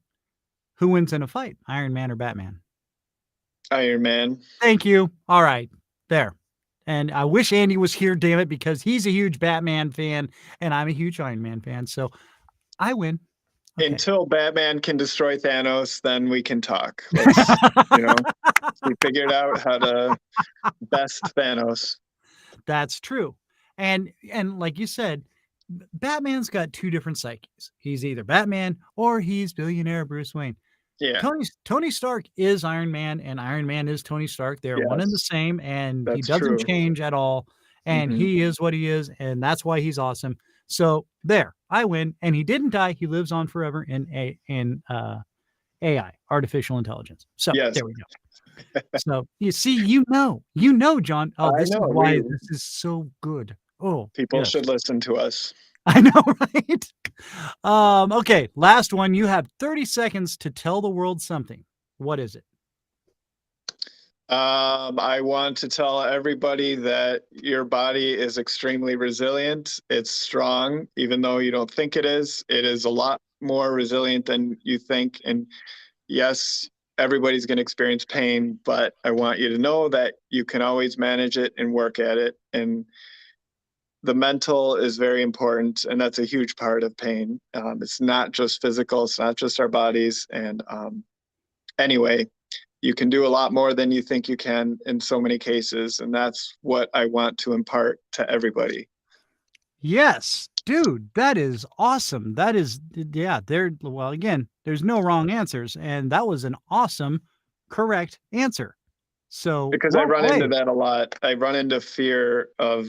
B: Who wins in a fight, Iron Man or Batman?
C: Iron Man.
B: Thank you. All right. There. And I wish Andy was here, damn it, because he's a huge Batman fan and I'm a huge Iron Man fan. So I win.
C: Okay. Until Batman can destroy Thanos, then we can talk. Let's, we figured out how to best Thanos.
B: That's true. And like you said, Batman's got two different psyches. He's either Batman or he's billionaire Bruce Wayne.
C: Yeah.
B: Tony Stark is Iron Man, and Iron Man is Tony Stark. They're one and the same, and he doesn't change at all. And he is what he is, and that's why he's awesome. So there, I win. And he didn't die. He lives on forever in AI, artificial intelligence. So there we go. So you see, John. Oh, this is why this is so good. Oh,
C: people should listen to us.
B: I know, right? Okay, last one. You have 30 seconds to tell the world something. What is it?
C: I want to tell everybody that your body is extremely resilient. It's strong, even though you don't think it is. It is a lot more resilient than you think. And yes, everybody's going to experience pain, but I want you to know that you can always manage it and work at it. And the mental is very important, and that's a huge part of pain. It's not just physical, it's not just our bodies. And anyway, you can do a lot more than you think you can in so many cases. And that's what I want to impart to everybody.
B: Yes, dude, that is awesome. That is, again, there's no wrong answers. And that was an awesome, correct answer. So,
C: because I run into that a lot. I run into fear of,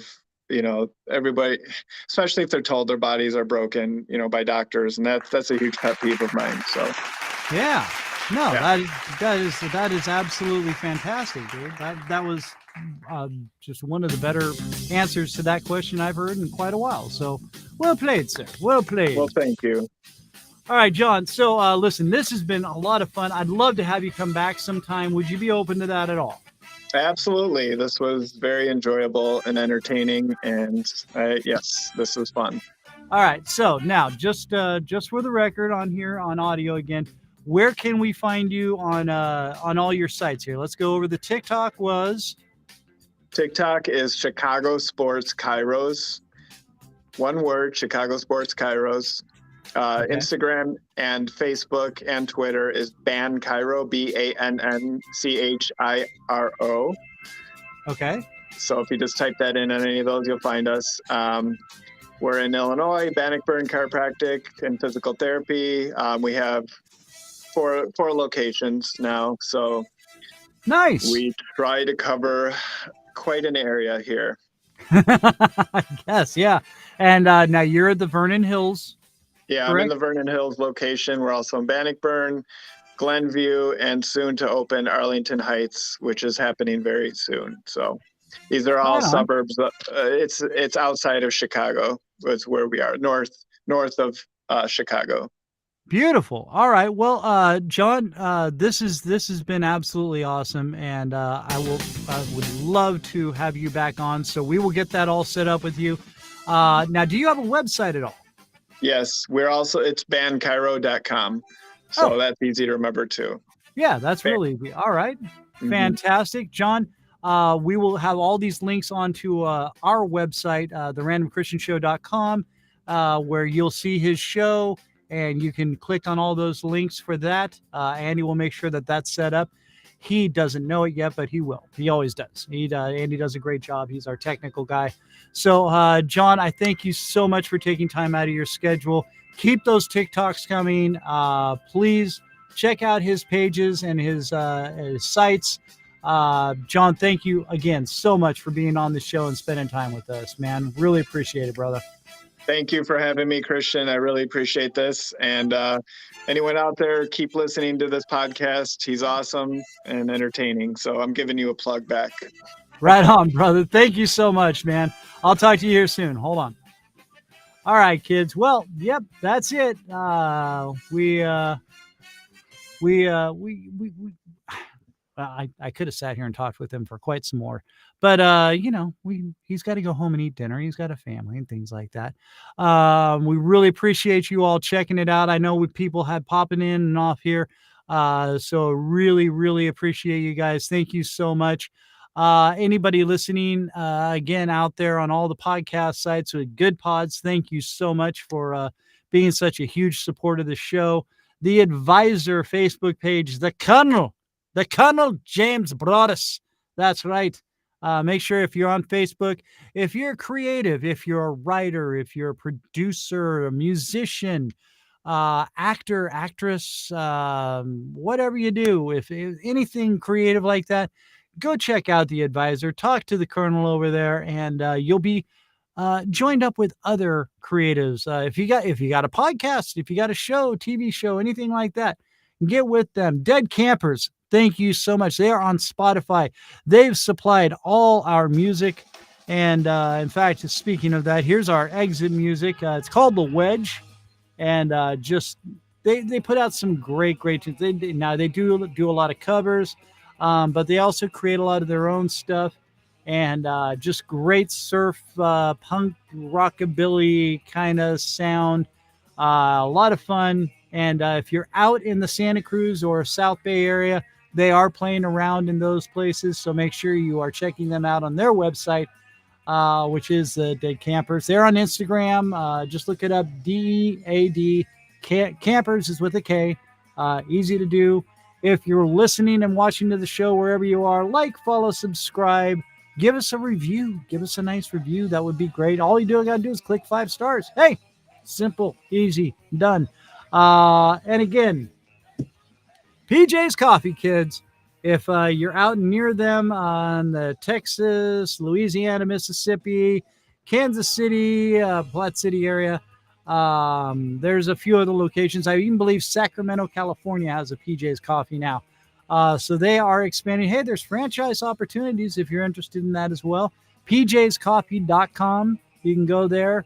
C: everybody, especially if they're told their bodies are broken, by doctors. And that's a huge pet peeve of mine. So,
B: yeah. No, that is absolutely fantastic, dude. That was just one of the better answers to that question I've heard in quite a while. So, well played, sir. Well played.
C: Well, thank you.
B: All right, John. So, listen, this has been a lot of fun. I'd love to have you come back sometime. Would you be open to that at all?
C: Absolutely. This was very enjoyable and entertaining. And yes, this was fun.
B: All right. So now, just for the record on here on audio again, where can we find you on all your sites here? Let's go over the TikTok
C: TikTok is Chicago Sports Chiros. One word, Chicago Sports Chiros. Okay. Instagram and Facebook and Twitter is Ban Chiro, BANNCHIRO.
B: Okay.
C: So if you just type that in on any of those, you'll find us. We're in Illinois, Bannockburn Chiropractic and Physical Therapy. We have four locations now, so
B: Nice.
C: we try to cover quite an area here.
B: I guess, yeah. And now you're at the Vernon Hills.
C: Yeah,
B: correct?
C: I'm in the Vernon Hills location. We're also in Bannockburn, Glenview, and soon to open Arlington Heights, which is happening very soon. So these are all
B: Right on.
C: suburbs. It's outside of Chicago. It's where we are, north of Chicago.
B: Beautiful. All right. Well, John, this has been absolutely awesome, and I would love to have you back on. So we will get that all set up with you. Now, do you have a website at all?
C: Yes, it's banchiro.com. So that's easy to remember too.
B: Yeah, that's really easy. All right.
C: Mm-hmm.
B: Fantastic. John, we will have all these links onto our website, therandomchristianshow.com, where you'll see his show, and you can click on all those links for that. Andy will make sure that that's set up. He doesn't know it yet, but he will. He always does. Andy does a great job. He's our technical guy. So, John, I thank you so much for taking time out of your schedule. Keep those TikToks coming. Please check out his pages and his sites. John, thank you again so much for being on the show and spending time with us, man. Really appreciate it, brother.
C: Thank you for having me, Kristian. I really appreciate this. And anyone out there, keep listening to this podcast. He's awesome and entertaining. So I'm giving you a plug back.
B: Right on, brother. Thank you so much, man. I'll talk to you here soon. Hold on. All right, kids. Well, yep, that's it. I could have sat here and talked with him for quite some more, but he's got to go home and eat dinner. He's got a family and things like that. We really appreciate you all checking it out. I know people had popping in and off here. So really, really appreciate you guys. Thank you so much. Anybody listening, again, out there on all the podcast sites with Good Pods, thank you so much for being such a huge support of the show. The Advisor Facebook page, the Colonel James Broadus. That's right. Make sure if you're on Facebook, if you're creative, if you're a writer, if you're a producer, a musician, actor, actress, whatever you do, if anything creative like that, go check out the Advisor, talk to the Colonel over there, and you'll be joined up with other creatives. If you got a podcast, if you got a show, TV show, anything like that, get with them. Dead Campers, thank you so much. They are on Spotify. They've supplied all our music. And in fact, speaking of that, here's our exit music. It's called The Wedge. And they put out some great tunes. They do a lot of covers, but they also create a lot of their own stuff. And just great surf, punk, rockabilly kind of sound. A lot of fun. And if you're out in the Santa Cruz or South Bay area, they are playing around in those places. So make sure you are checking them out on their website, which is the Dead Campers. They're on Instagram. Just look it up. DEAD. Campers is with a K. Easy to do. If you're listening and watching to the show wherever you are, like, follow, subscribe. Give us a review. Give us a nice review. That would be great. All you got to do is click 5 stars. Hey, simple, easy, done. And again, PJ's Coffee, kids. If you're out near them on the Texas, Louisiana, Mississippi, Kansas City, Platte City area, there's a few other locations. I even believe Sacramento, California has a PJ's Coffee now. So they are expanding. Hey, there's franchise opportunities if you're interested in that as well. PJsCoffee.com. You can go there.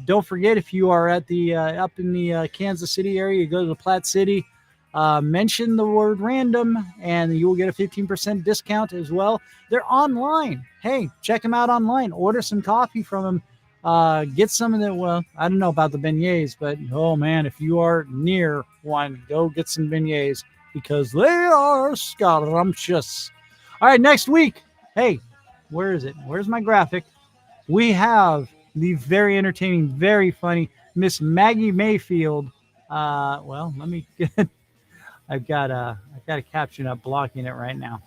B: Don't forget, if you are at the up in the Kansas City area, you go to the Platte City, mention the word random, and you will get a 15% discount as well. They're online. Hey, check them out online. Order some coffee from them. Get some of the, well, I don't know about the beignets, but oh man, if you are near one, go get some beignets because they are scrumptious. All right, next week. Hey, where is it? Where's my graphic? We have the very entertaining, very funny Miss Maggie Mayfield. Well, let me get, I've got a caption up blocking it right now.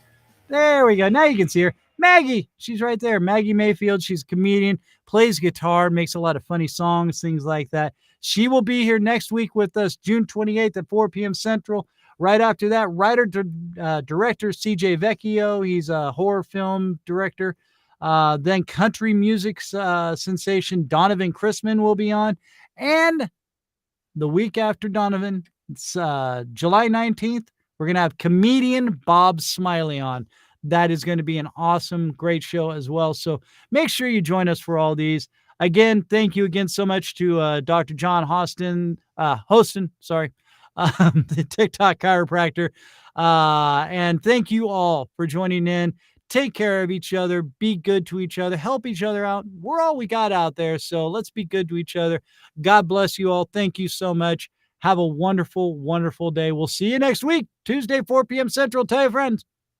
B: There we go. Now you can see her. Maggie, she's right there. Maggie Mayfield. She's a comedian, plays guitar, makes a lot of funny songs, things like that. She will be here next week with us, June 28th at 4 p.m. Central. Right after that, director CJ Vecchio. He's a horror film director. Then country music sensation Donovan Chrisman will be on. And the week after Donovan, it's July 19th, we're going to have comedian Bob Smiley on. That is going to be an awesome, great show as well. So make sure you join us for all these. Again, thank you again so much to Dr. John Hosten, the TikTok chiropractor. And thank you all for joining in. Take care of each other. Be good to each other. Help each other out. We're all we got out there. So let's be good to each other. God bless you all. Thank you so much. Have a wonderful, wonderful day. We'll see you next week, Tuesday, 4 p.m. Central. Tell your friends.